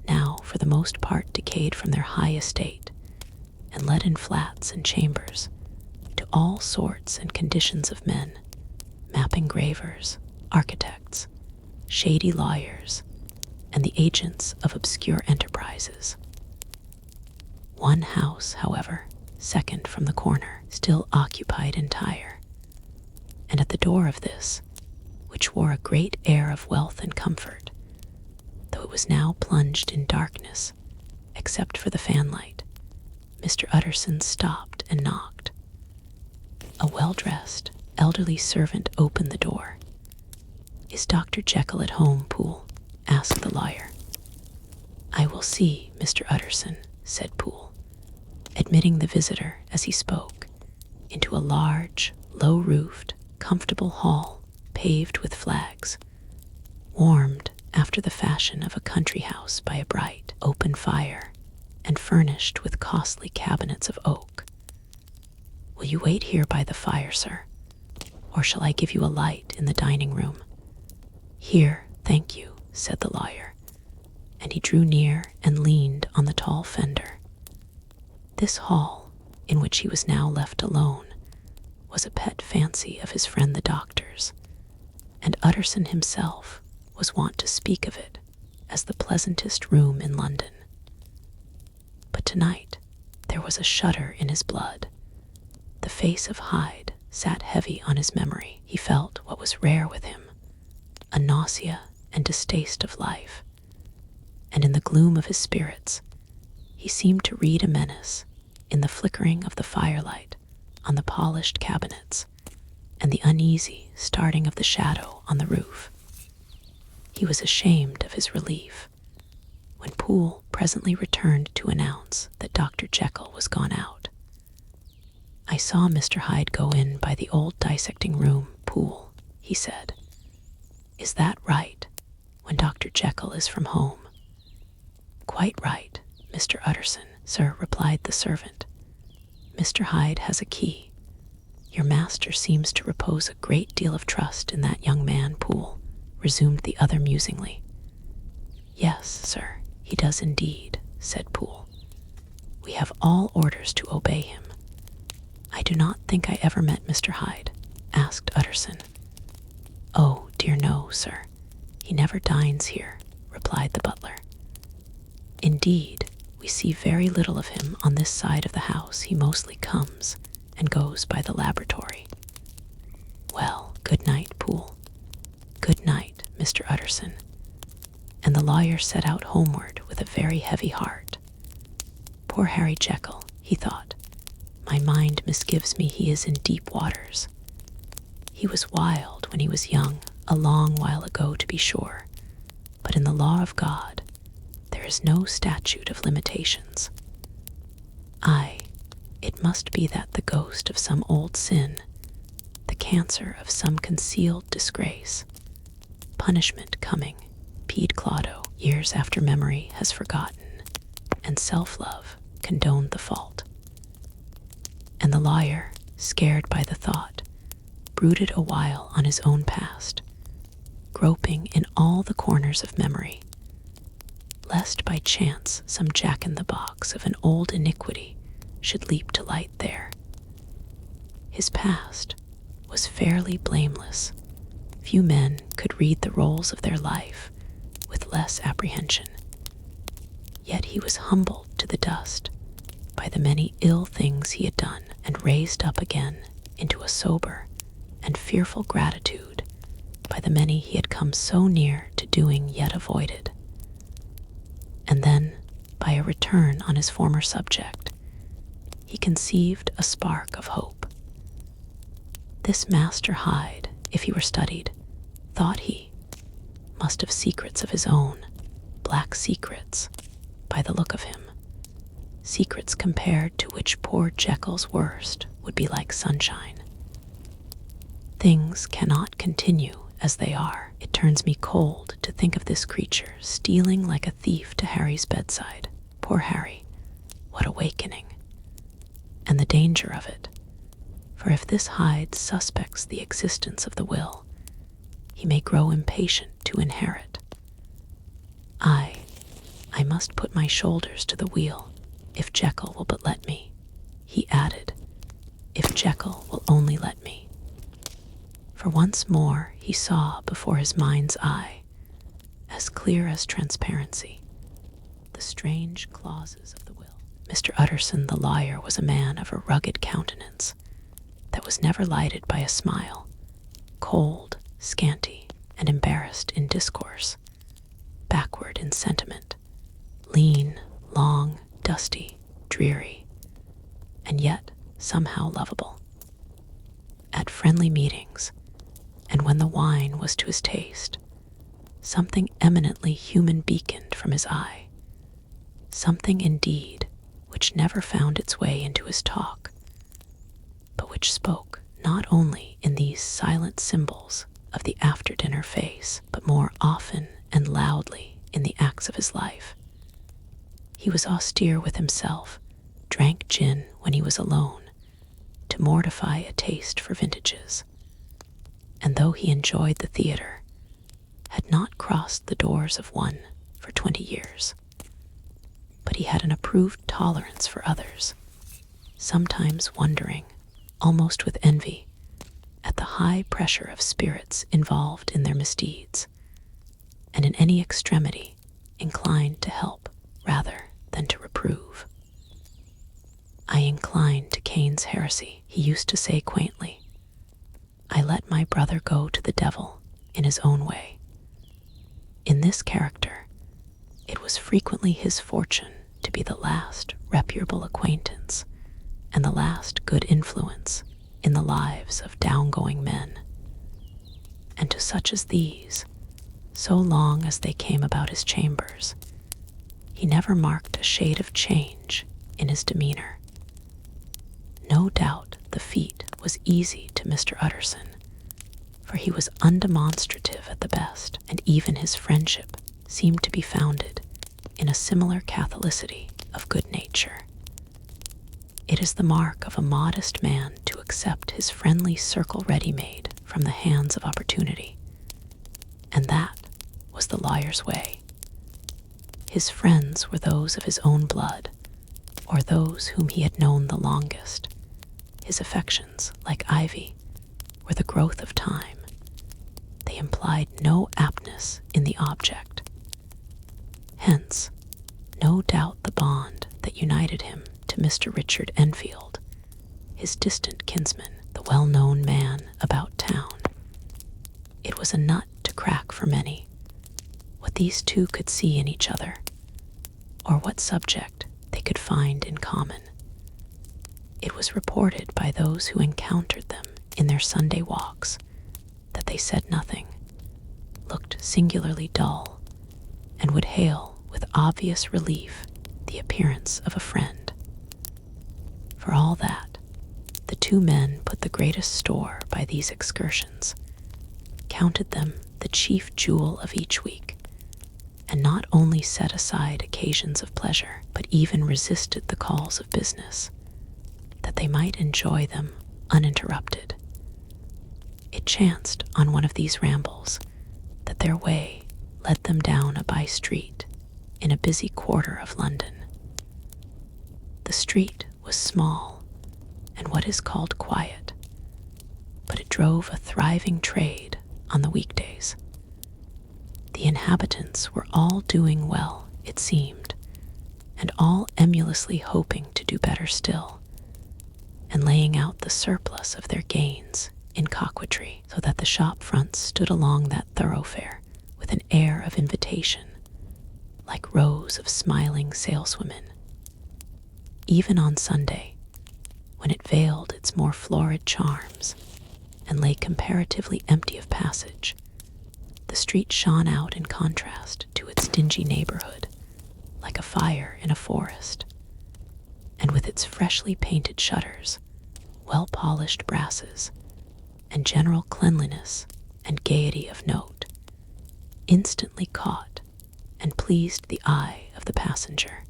now for the most part decayed from their high estate, and let in flats and chambers to all sorts and conditions of men, map engravers, architects, shady lawyers, and the agents of obscure enterprises. One house, however, second from the corner, still occupied entire, and at the door of this, which wore a great air of wealth and comfort, though it was now plunged in darkness, except for the fanlight, Mr. Utterson stopped and knocked. A well-dressed, elderly servant opened the door. "Is Dr. Jekyll at home, Poole?" asked the lawyer. "I will see, Mr. Utterson," said Poole, admitting the visitor as he spoke into a large, low-roofed, comfortable hall paved with flags, warmed after the fashion of a country house by a bright, open fire, and furnished with costly cabinets of oak. "Will you wait here by the fire, sir? Or shall I give you a light in the dining room?" "Here, thank you," said the lawyer, and he drew near and leaned on the tall fender. This hall, in which he was now left alone, was a pet fancy of his friend the doctor's, and Utterson himself was wont to speak of it as the pleasantest room in London. But tonight there was a shudder in his blood. The face of Hyde sat heavy on his memory. He felt what was rare with him, a nausea and distaste of life, and in the gloom of his spirits he seemed to read a menace in the flickering of the firelight on the polished cabinets and the uneasy starting of the shadow on the roof. He was ashamed of his relief when Poole presently returned to announce that Dr. Jekyll was gone out. "I saw Mr. Hyde go in by the old dissecting room, Poole," he said. "Is that right, when Dr. Jekyll is from home?" "Quite right, Mr. Utterson, sir," replied the servant. "Mr. Hyde has a key. Your master seems to repose a great deal of trust in that young man, Poole," resumed the other musingly. "Yes, sir, he does indeed," said Poole. "We have all orders to obey him." "I do not think I ever met Mr. Hyde?" asked Utterson. "Oh, dear no, sir. He never dines here," replied the butler. "Indeed, we see very little of him on this side of the house. He mostly comes and goes by the laboratory." "Well, good night, Poole." "Good night, Mr. Utterson." And the lawyer set out homeward with a very heavy heart. "Poor Harry Jekyll," he thought. "My mind misgives me he is in deep waters. He was wild when he was young, a long while ago to be sure, but in the law of God there is no statute of limitations. Aye, it must be that the ghost of some old sin, the cancer of some concealed disgrace, punishment coming, Pede Claudo, years after memory has forgotten, and self-love condoned the fault." And the lawyer, scared by the thought, brooded a while on his own past, groping in all the corners of memory, lest by chance some jack-in-the-box of an old iniquity should leap to light there. His past was fairly blameless. Few men could read the rolls of their life with less apprehension. Yet he was humbled to the dust by the many ill things he had done, and raised up again into a sober and fearful gratitude by the many he had come so near to doing yet avoided. And then, by a return on his former subject, he conceived a spark of hope. This Master Hyde, if he were studied, thought he must have secrets of his own, black secrets, by the look of him, secrets compared to which poor Jekyll's worst would be like sunshine. Things cannot continue as they are. It turns me cold to think of this creature stealing like a thief to Harry's bedside. Poor Harry, what awakening! And the danger of it. For if this Hyde suspects the existence of the will, he may grow impatient to inherit. I must put my shoulders to the wheel, if Jekyll will but let me, he added, if Jekyll will only let me. For once more he saw before his mind's eye, as clear as transparency, the strange clauses of the will. Mr. Utterson the lawyer was a man of a rugged countenance that was never lighted by a smile, cold, scanty, and embarrassed in discourse, backward in sentiment, lean, long, dusty, dreary, and yet somehow lovable. At friendly meetings, and when the wine was to his taste, something eminently human beaconed from his eye, something indeed which never found its way into his talk, but which spoke not only in these silent symbols of the after-dinner face, but more often and loudly in the acts of his life. He was austere with himself, drank gin when he was alone, to mortify a taste for vintages, and though he enjoyed the theater, had not crossed the doors of one for 20 years. But he had an approved tolerance for others, sometimes wondering, almost with envy, at the high pressure of spirits involved in their misdeeds, and in any extremity inclined to help rather than to reprove. I incline to Cain's heresy, he used to say quaintly. I let my brother go to the devil in his own way. In this character, it was frequently his fortune to be the last reputable acquaintance and the last good influence in the lives of down-going men. And to such as these, so long as they came about his chambers, he never marked a shade of change in his demeanor. No doubt the feat was easy to Mr. Utterson, for he was undemonstrative at the best, and even his friendship seemed to be founded in a similar catholicity of good nature. It is the mark of a modest man to accept his friendly circle ready-made from the hands of opportunity, and that was the lawyer's way. His friends were those of his own blood, or those whom he had known the longest. His affections, like ivy, were the growth of time. They implied no aptness in the object. Hence, no doubt the bond that united him to Mr. Richard Enfield, his distant kinsman, the well-known man about town. It was a nut to crack for many, what these two could see in each other, or what subject they could find in common. It was reported by those who encountered them in their Sunday walks that they said nothing, looked singularly dull, and would hail with obvious relief the appearance of a friend. For all that, the two men put the greatest store by these excursions, counted them the chief jewel of each week, and not only set aside occasions of pleasure, but even resisted the calls of business, that they might enjoy them uninterrupted. It chanced on one of these rambles that their way led them down a by-street in a busy quarter of London. The street was small and what is called quiet, but it drove a thriving trade on the weekdays. The inhabitants were all doing well, it seemed, and all emulously hoping to do better still, and laying out the surplus of their gains in coquetry, so that the shop fronts stood along that thoroughfare with an air of invitation, like rows of smiling saleswomen. Even on Sunday, when it veiled its more florid charms, and lay comparatively empty of passage. The street shone out in contrast to its dingy neighborhood, like a fire in a forest. And with its freshly painted shutters, well-polished brasses, and general cleanliness and gaiety of note, instantly caught and pleased the eye of the passenger.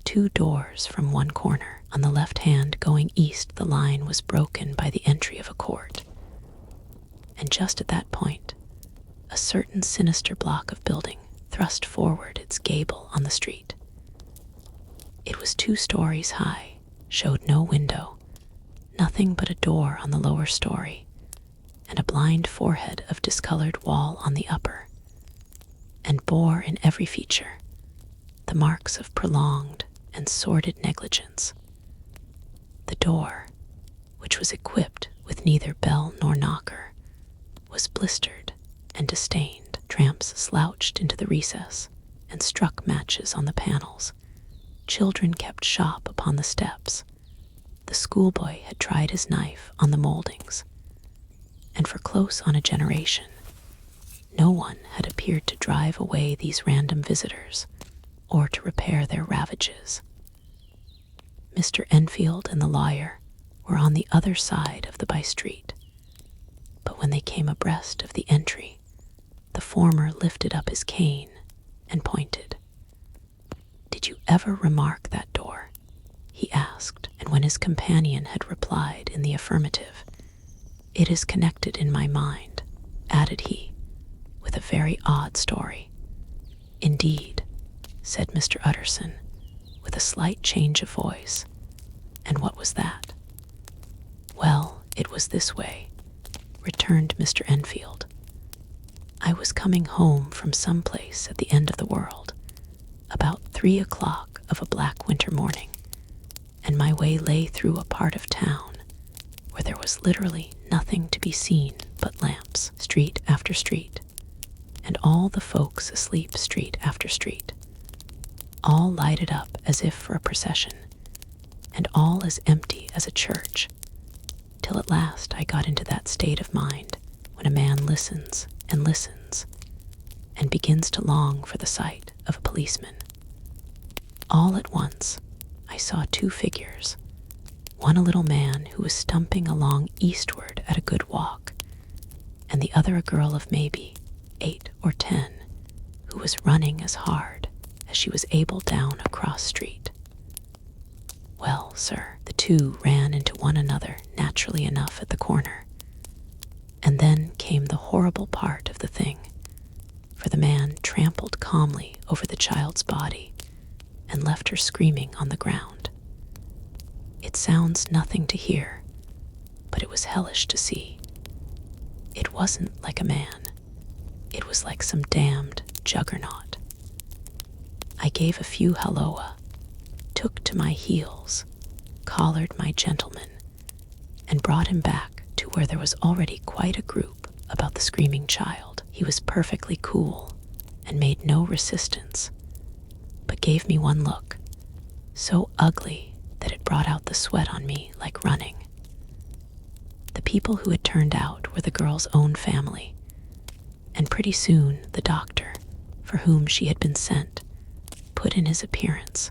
2 doors from one corner, on the left hand going east, the line was broken by the entry of a court. And just at that point, a certain sinister block of building thrust forward its gable on the street. It was 2 stories high, showed no window, nothing but a door on the lower story, and a blind forehead of discolored wall on the upper, and bore in every feature the marks of prolonged and sordid negligence. The door, which was equipped with neither bell nor knocker, was blistered and distained. Tramps slouched into the recess and struck matches on the panels. Children kept shop upon the steps. The schoolboy had tried his knife on the moldings. And for close on a generation, no one had appeared to drive away these random visitors or to repair their ravages. Mr. Enfield and the lawyer were on the other side of the by-street, but when they came abreast of the entry, the former lifted up his cane and pointed. "Did you ever remark that door?" he asked, and when his companion had replied in the affirmative, "It is connected in my mind," added he, with a very odd story. "Indeed," said Mr. Utterson, with a slight change of voice. "And what was that?" "Well, it was this way," returned Mr. Enfield. "I was coming home from some place at the end of the world, about 3 o'clock of a black winter morning, and my way lay through a part of town where there was literally nothing to be seen but lamps, street after street, and all the folks asleep street after street, all lighted up as if for a procession, and all as empty as a church, till at last I got into that state of mind when a man listens and listens, and begins to long for the sight of a policeman. All at once, I saw 2 figures, one a little man who was stumping along eastward at a good walk, and the other a girl of maybe 8 or 10, who was running as hard as she was able down a cross street. Well, sir, the 2 ran into one another naturally enough at the corner, and then came the horrible part of the thing, for the man trampled calmly over the child's body and left her screaming on the ground. It sounds nothing to hear, but it was hellish to see. It wasn't like a man. It was like some damned juggernaut. I gave a few halloa, took to my heels, collared my gentleman, and brought him back to where there was already quite a group about the screaming child. He was perfectly cool and made no resistance, but gave me one look, so ugly that it brought out the sweat on me like running. The people who had turned out were the girl's own family, and pretty soon the doctor, for whom she had been sent, put in his appearance.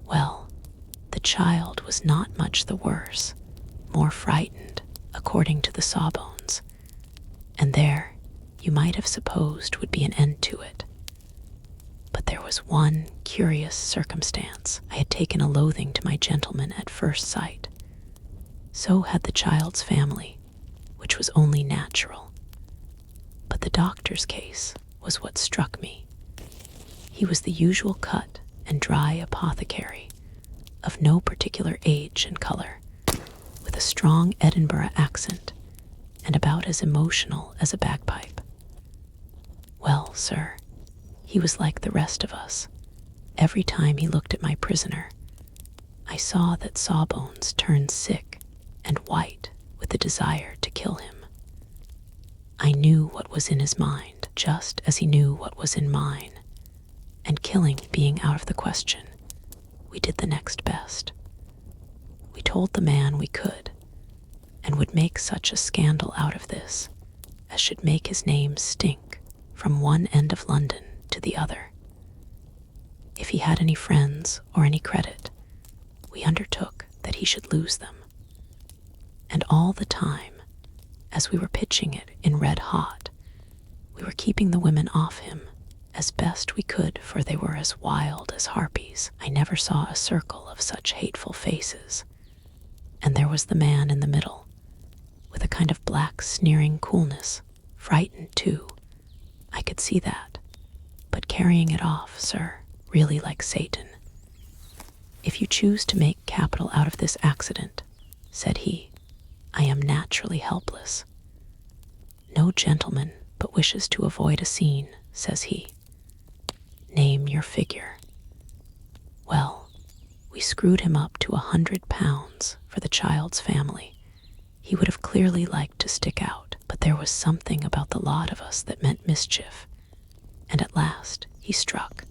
Well, the child was not much the worse, more frightened, according to the sawbones, and there you might have supposed would be an end to it. But there was one curious circumstance. I had taken a loathing to my gentleman at first sight. So had the child's family, which was only natural. But the doctor's case was what struck me. He was the usual cut and dry apothecary, of no particular age and color, with a strong Edinburgh accent, and about as emotional as a bagpipe. Well, sir, he was like the rest of us. Every time he looked at my prisoner, I saw that Sawbones turned sick and white with the desire to kill him. I knew what was in his mind, just as he knew what was in mine, and killing being out of the question, we did the next best. We told the man we could, and would make such a scandal out of this as should make his name stink from one end of London to the other. If he had any friends or any credit, we undertook that he should lose them. And all the time, as we were pitching it in red hot, we were keeping the women off him as best we could, for they were as wild as harpies. I never saw a circle of such hateful faces. And there was the man in the middle, with a kind of black sneering coolness, frightened too. I could see that, but carrying it off, sir, really like Satan. If you choose to make capital out of this accident, said he, I am naturally helpless. No gentleman but wishes to avoid a scene, says he. Name your figure. Well, we screwed him up to £100 for the child's family. He would have clearly liked to stick out, but there was something about the lot of us that meant mischief, and at last he struck.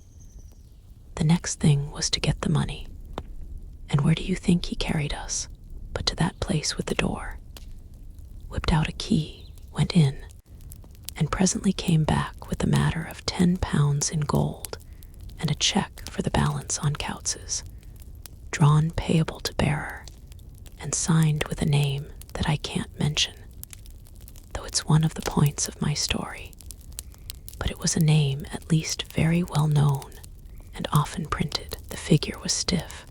The next thing was to get the money. And where do you think he carried us but to that place with the door? Whipped out a key, went in, and presently came back with a matter of £10 in gold and a cheque for the balance on Couts's, drawn payable to bearer, and signed with a name that I can't mention, though it's one of the points of my story. But it was a name at least very well known and often printed. The figure was stiff,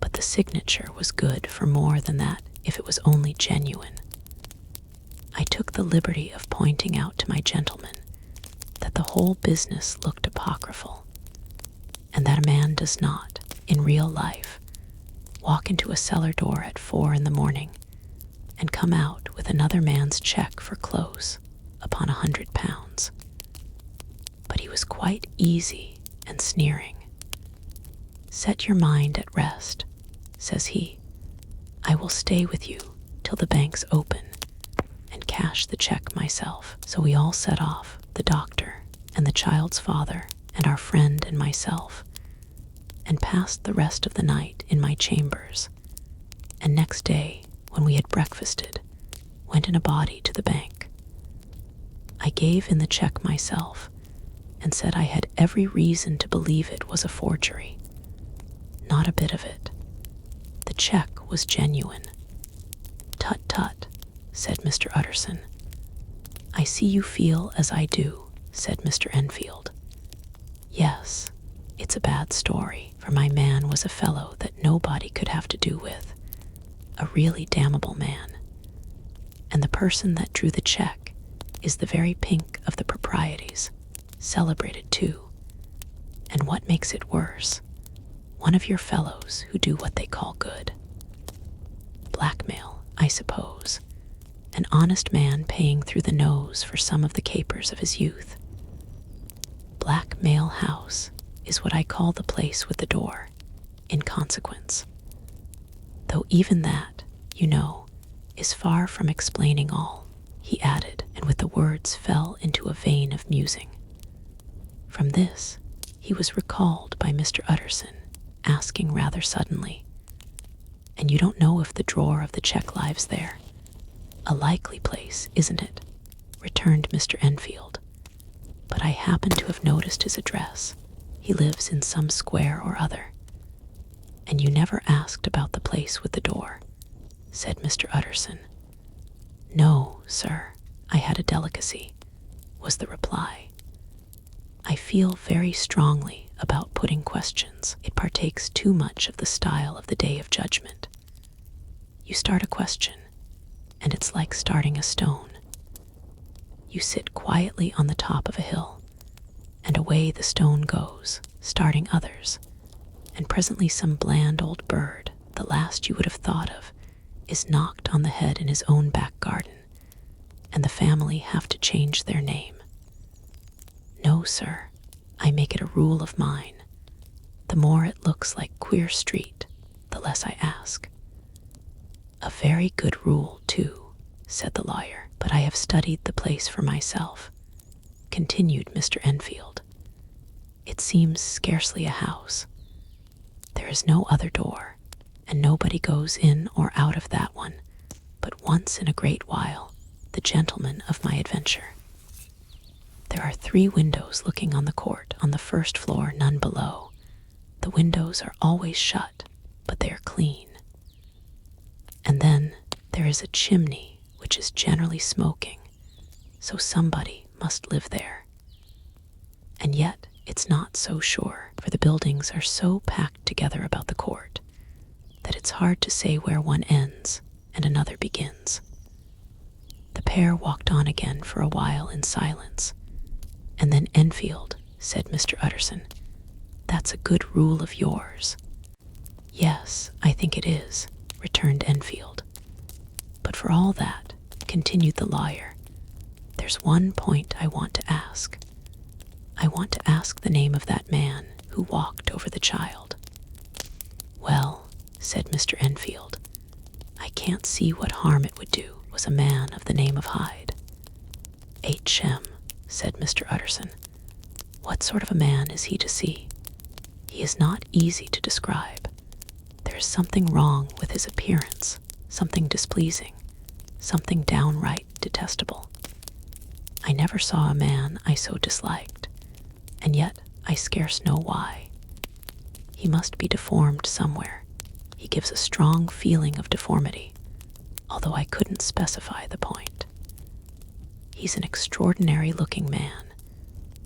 but the signature was good for more than that if it was only genuine. I took the liberty of pointing out to my gentleman that the whole business looked apocryphal, and that a man does not, in real life, walk into a cellar door at 4 a.m. and come out with another man's cheque for clothes upon £100. But he was quite easy and sneering. Set your mind at rest, says he. I will stay with you till the banks open and cash the cheque myself. So we all set off, the doctor and the child's father and our friend and myself, and passed the rest of the night in my chambers, and next day, when we had breakfasted, went in a body to the bank. I gave in the cheque myself, and said I had every reason to believe it was a forgery. Not a bit of it. The cheque was genuine. Tut tut, said Mr. Utterson. I see you feel as I do, said Mr. Enfield. Yes, it's a bad story, for my man was a fellow that nobody could have to do with, a really damnable man. And the person that drew the cheque is the very pink of the proprieties, celebrated too. And what makes it worse, one of your fellows who do what they call good. Blackmail, I suppose. An honest man paying through the nose for some of the capers of his youth. Blackmail House is what I call the place with the door, in consequence. Though even that, you know, is far from explaining all, he added, and with the words fell into a vein of musing. From this, he was recalled by Mr. Utterson, asking rather suddenly, And you don't know if the drawer of the cheque lies there? A likely place, isn't it? Returned Mr. Enfield. But I happen to have noticed his address. He lives in some square or other. And you never asked about the place with the door, said Mr. Utterson. No, sir, I had a delicacy, was the reply. I feel very strongly about putting questions. It partakes too much of the style of the Day of Judgment. You start a question, and it's like starting a stone. You sit quietly on the top of a hill, and away the stone goes, starting others, and presently some bland old bird, the last you would have thought of, is knocked on the head in his own back garden, and the family have to change their name. No, sir, I make it a rule of mine. The more it looks like Queer Street, the less I ask. A very good rule, too, said the lawyer, but I have studied the place for myself, continued Mr. Enfield. It seems scarcely a house. There is no other door, and nobody goes in or out of that one but once in a great while, the gentleman of my adventure. There are 3 windows looking on the court, on the first floor, none below. The windows are always shut, but they are clean. And then there is a chimney which is generally smoking, so somebody must live there. And yet it's not so sure, for the buildings are so packed together about the court that it's hard to say where one ends and another begins. The pair walked on again for a while in silence, and then Enfield said, "Mr. Utterson, that's a good rule of yours." "Yes, I think it is," returned Enfield. "But for all that," continued the lawyer, "there's one point I want to ask. I want to ask the name of that man who walked over the child." "Well," said Mr. Enfield, "I can't see what harm it would do. It was a man of the name of Hyde." "H.M.," said Mr. Utterson. "What sort of a man is he to see?" "He is not easy to describe. There is something wrong with his appearance, something displeasing, something downright detestable. I never saw a man I so disliked, and yet I scarce know why. He must be deformed somewhere. He gives a strong feeling of deformity, although I couldn't specify the point. He's an extraordinary-looking man,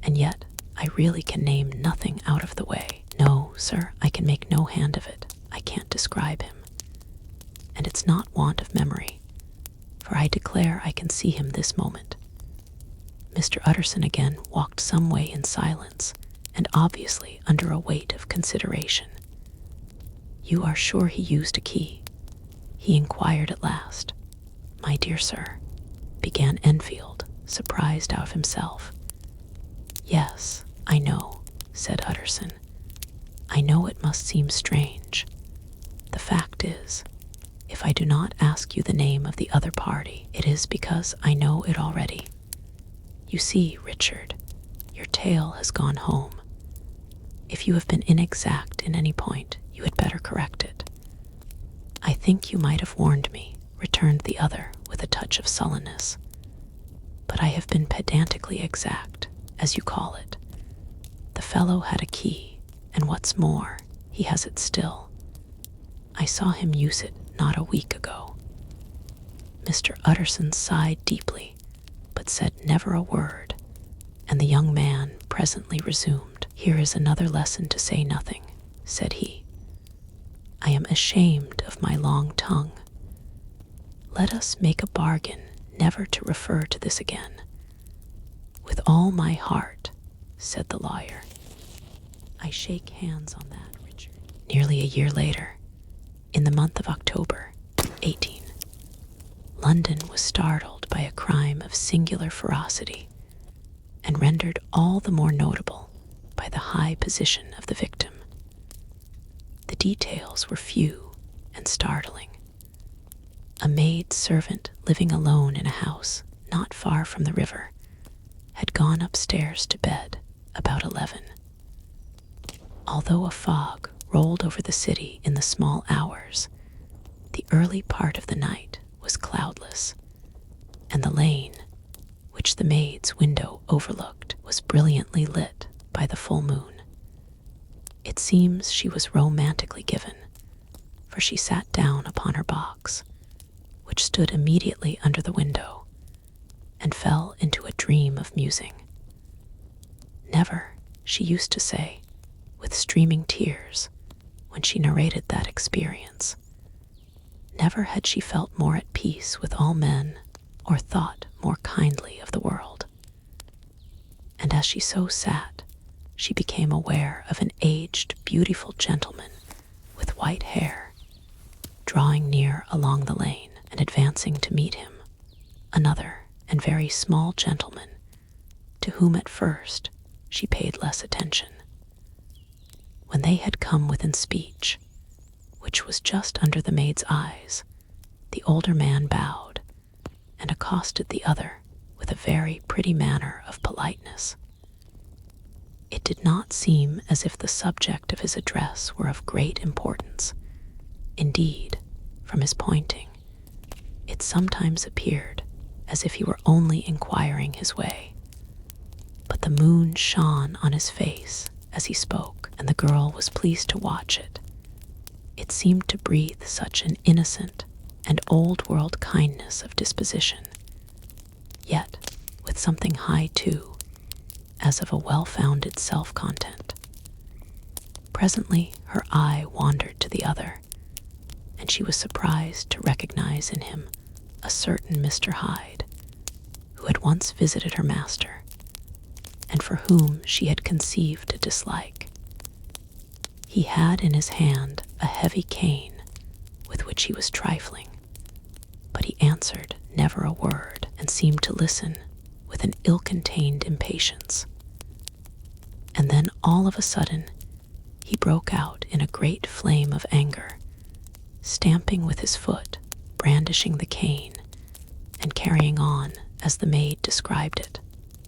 and yet I really can name nothing out of the way. No, sir, I can make no hand of it. I can't describe him. And it's not want of memory, for I declare I can see him this moment." Mr. Utterson again walked some way in silence, and obviously under a weight of consideration. "You are sure he used a key?" he inquired at last. "My dear sir," began Enfield, surprised out of himself. "Yes, I know," said Utterson. "I know it must seem strange. The fact is, if I do not ask you the name of the other party, it is because I know it already. You see, Richard, your tale has gone home. If you have been inexact in any point, you had better correct it." "I think you might have warned me," returned the other with a touch of sullenness. "But I have been pedantically exact, as you call it. The fellow had a key, and what's more, he has it still. I saw him use it not a week ago." Mr. Utterson sighed deeply, but said never a word, and the young man presently resumed. "Here is another lesson to say nothing," said he. "I am ashamed of my long tongue. Let us make a bargain never to refer to this again." "With all my heart," said the lawyer. "I shake hands on that, Richard." Nearly a year later, in the month of October, 18, London was startled by a crime of singular ferocity, and rendered all the more notable by the high position of the victim. The details were few and startling. A maid servant living alone in a house not far from the river had gone upstairs to bed about 11. Although a fog rolled over the city in the small hours, the early part of the night was cloudless, and the lane, which the maid's window overlooked, was brilliantly lit by the full moon. It seems she was romantically given, for she sat down upon her box, which stood immediately under the window, and fell into a dream of musing. Never, she used to say, with streaming tears, when she narrated that experience, never had she felt more at peace with all men or thought more kindly of the world. And as she so sat, she became aware of an aged, beautiful gentleman with white hair, drawing near along the lane, and advancing to meet him, another and very small gentleman, to whom at first she paid less attention. When they had come within speech, which was just under the maid's eyes, the older man bowed and accosted the other with a very pretty manner of politeness. It did not seem as if the subject of his address were of great importance. Indeed, from his pointing, it It sometimes appeared as if he were only inquiring his way. But the moon shone on his face as he spoke, and the girl was pleased to watch it. It seemed to breathe such an innocent and old-world kindness of disposition, yet with something high too, as of a well-founded self-content. Presently her eye wandered to the other, and she was surprised to recognize in him a certain Mr. Hyde, who had once visited her master, and for whom she had conceived a dislike. He had in his hand a heavy cane with which he was trifling, but he answered never a word and seemed to listen with an ill-contained impatience. And then all of a sudden he broke out in a great flame of anger, stamping with his foot, brandishing the cane, and carrying on, as the maid described it,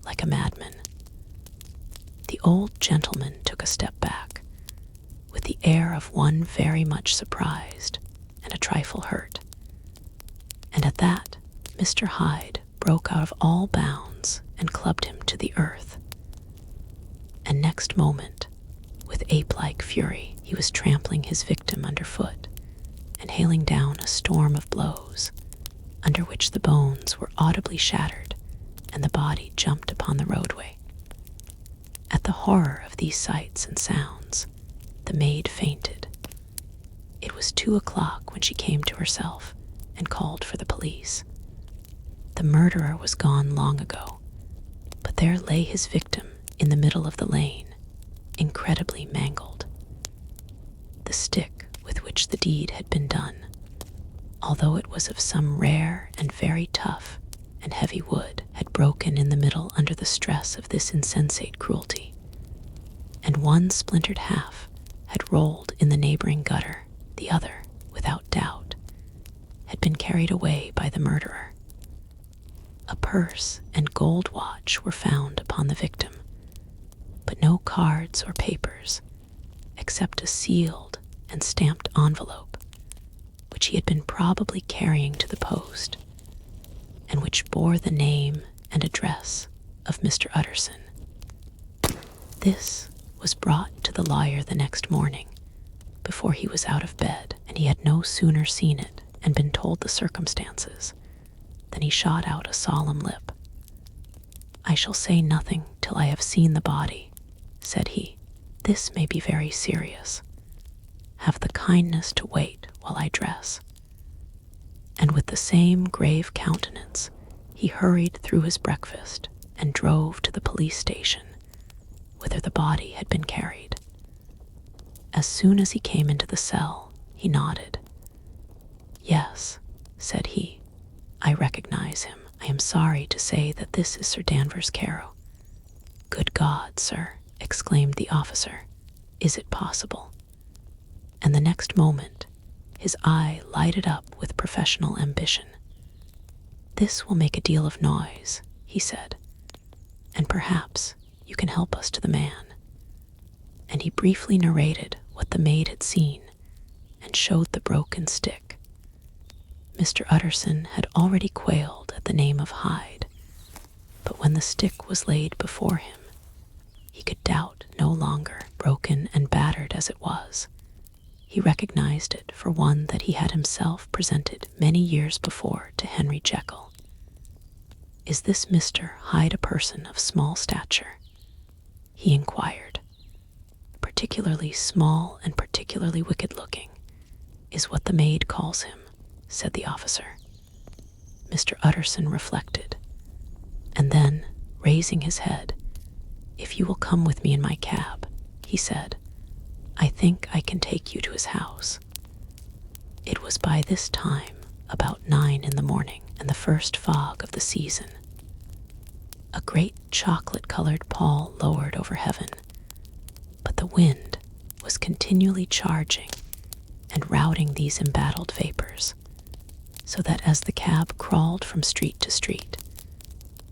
like a madman. The old gentleman took a step back, with the air of one very much surprised and a trifle hurt. And at that, Mr. Hyde broke out of all bounds and clubbed him to the earth. And next moment, with ape-like fury, he was trampling his victim underfoot and hailing down a storm of blows, under which the bones were audibly shattered and the body jumped upon the roadway. At the horror of these sights and sounds, the maid fainted. It was 2:00 when she came to herself and called for the police. The murderer was gone long ago, but there lay his victim in the middle of the lane, incredibly mangled. The stick with which the deed had been done, although it was of some rare and very tough and heavy wood, had broken in the middle under the stress of this insensate cruelty, and one splintered half had rolled in the neighboring gutter. The other, without doubt, had been carried away by the murderer. A purse and gold watch were found upon the victim, but no cards or papers, except a sealed and stamped envelope, which he had been probably carrying to the post, and which bore the name and address of Mr. Utterson. This was brought to the lawyer the next morning, before he was out of bed, and he had no sooner seen it and been told the circumstances than he shot out a solemn lip. "I shall say nothing till I have seen the body," said he. "This may be very serious. Have the kindness to wait while I dress." And with the same grave countenance, he hurried through his breakfast and drove to the police station, whither the body had been carried. As soon as he came into the cell, he nodded. "Yes," said he, "I recognize him. I am sorry to say that this is Sir Danvers Carew." "Good God, sir," exclaimed the officer, "is it possible?" And the next moment, his eye lighted up with professional ambition. "This will make a deal of noise," he said, "and perhaps you can help us to the man." And he briefly narrated what the maid had seen and showed the broken stick. Mr. Utterson had already quailed at the name of Hyde, but when the stick was laid before him, he could doubt no longer. Broken and battered as it was, he recognized it for one that he had himself presented many years before to Henry Jekyll. "Is this Mr. Hyde a person of small stature?" he inquired. "Particularly small and particularly wicked-looking is what the maid calls him," said the officer. Mr. Utterson reflected, and then, raising his head, "If you will come with me in my cab," he said, "I think I can take you to his house." It was by this time about 9 in the morning, and the first fog of the season. A great chocolate-colored pall lowered over heaven, but the wind was continually charging and routing these embattled vapors, so that as the cab crawled from street to street,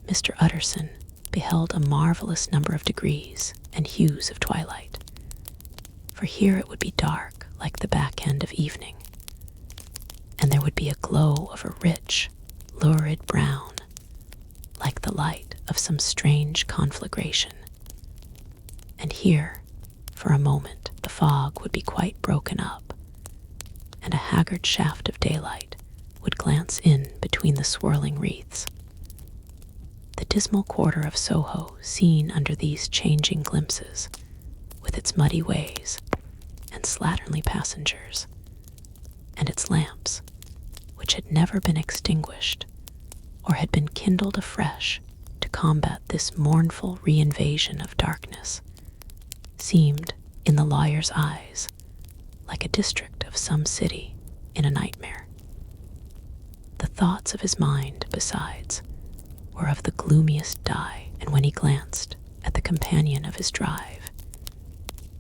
Mr. Utterson beheld a marvelous number of degrees and hues of twilight. For here it would be dark like the back end of evening, and there would be a glow of a rich, lurid brown, like the light of some strange conflagration. And here, for a moment, the fog would be quite broken up, and a haggard shaft of daylight would glance in between the swirling wreaths. The dismal quarter of Soho, seen under these changing glimpses, with its muddy ways and slatternly passengers, and its lamps, which had never been extinguished or had been kindled afresh to combat this mournful reinvasion of darkness, seemed, in the lawyer's eyes, like a district of some city in a nightmare. The thoughts of his mind, besides, were of the gloomiest dye, and when he glanced at the companion of his drive,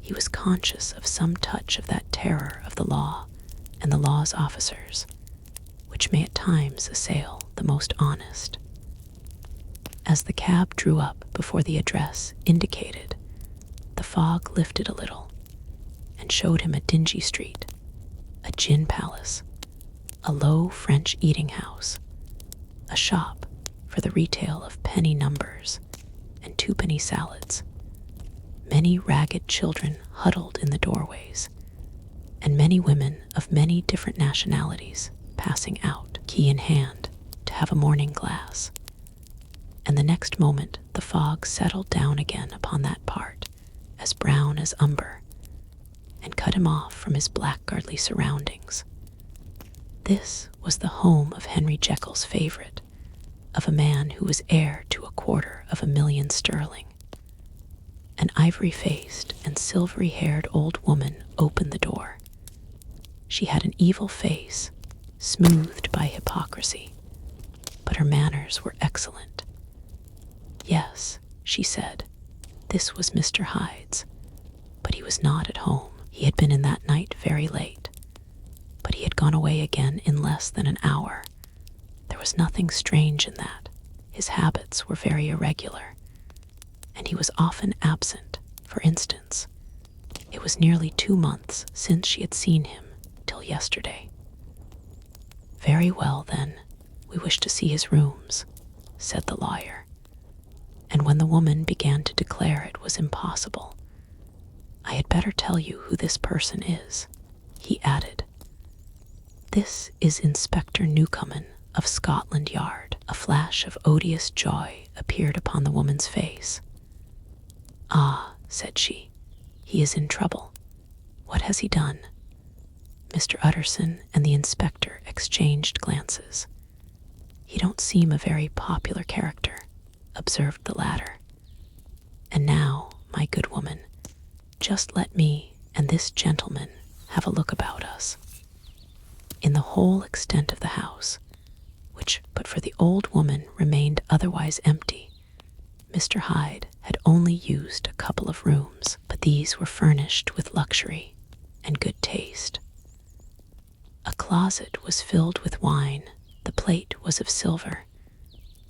he was conscious of some touch of that terror of the law and the law's officers, which may at times assail the most honest. As the cab drew up before the address indicated, the fog lifted a little and showed him a dingy street, a gin palace, a low French eating house, a shop for the retail of penny numbers and twopenny salads, many ragged children huddled in the doorways, and many women of many different nationalities passing out, key in hand, to have a morning glass. And the next moment the fog settled down again upon that part, as brown as umber, and cut him off from his blackguardly surroundings. This was the home of Henry Jekyll's favorite, of a man who was heir to 250,000 sterling. An ivory-faced and silvery-haired old woman opened the door. She had an evil face, smoothed by hypocrisy, but her manners were excellent. Yes, she said, this was Mr. Hyde's, but he was not at home. He had been in that night very late, but he had gone away again in less than an hour. There was nothing strange in that. His habits were very irregular, and he was often absent. For instance, it was nearly 2 months since she had seen him, till yesterday. Very well, then, we wish to see his rooms, said the lawyer. And when the woman began to declare it was impossible, I had better tell you who this person is, he added. This is Inspector Newcomen of Scotland Yard. A flash of odious joy appeared upon the woman's face. Ah, said she, he is in trouble. What has he done? Mr. Utterson and the inspector exchanged glances. He don't seem a very popular character, observed the latter. And now, my good woman, just let me and this gentleman have a look about us. In the whole extent of the house, which but for the old woman remained otherwise empty, Mr. Hyde had only used a couple of rooms, but these were furnished with luxury and good taste. A closet was filled with wine, the plate was of silver,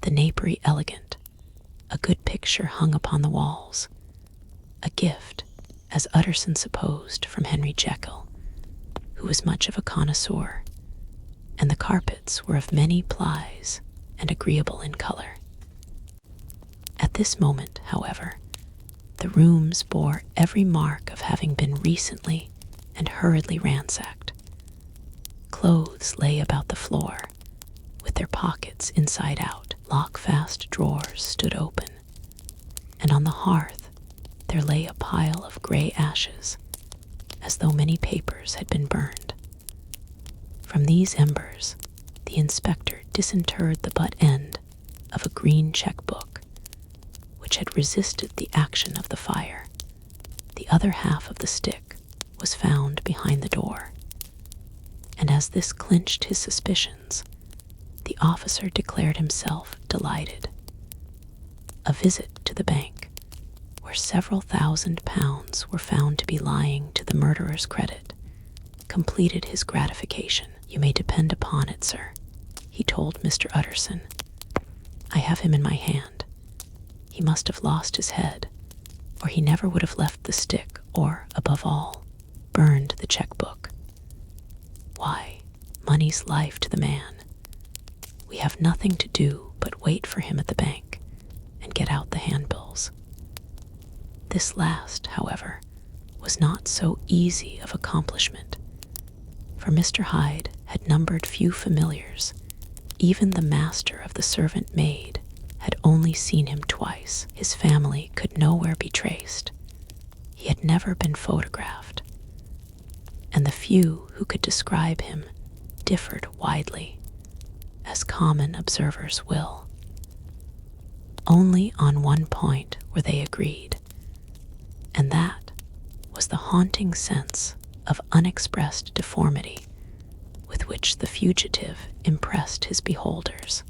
the napery elegant, a good picture hung upon the walls, a gift, as Utterson supposed, from Henry Jekyll, who was much of a connoisseur, and the carpets were of many plies and agreeable in color. At this moment, however, the rooms bore every mark of having been recently and hurriedly ransacked. Clothes lay about the floor, with their pockets inside out. Lock-fast drawers stood open, and on the hearth there lay a pile of gray ashes, as though many papers had been burned. From these embers, the inspector disinterred the butt end of a green checkbook, which had resisted the action of the fire. The other half of the stick was found behind the door, and as this clinched his suspicions, the officer declared himself delighted. A visit to the bank, where several £1,000s were found to be lying to the murderer's credit, completed his gratification. You may depend upon it, sir, he told Mr. Utterson. I have him in my hand. He must have lost his head, or he never would have left the stick or, above all, burned the checkbook. Why, money's life to the man. We have nothing to do but wait for him at the bank and get out the handbills. This last, however, was not so easy of accomplishment, for Mr. Hyde had numbered few familiars. Even the master of the servant maid had only seen him twice. His family could nowhere be traced. He had never been photographed, and the few who could describe him differed widely, as common observers will. Only on one point were they agreed, and that was the haunting sense of unexpressed deformity with which the fugitive impressed his beholders.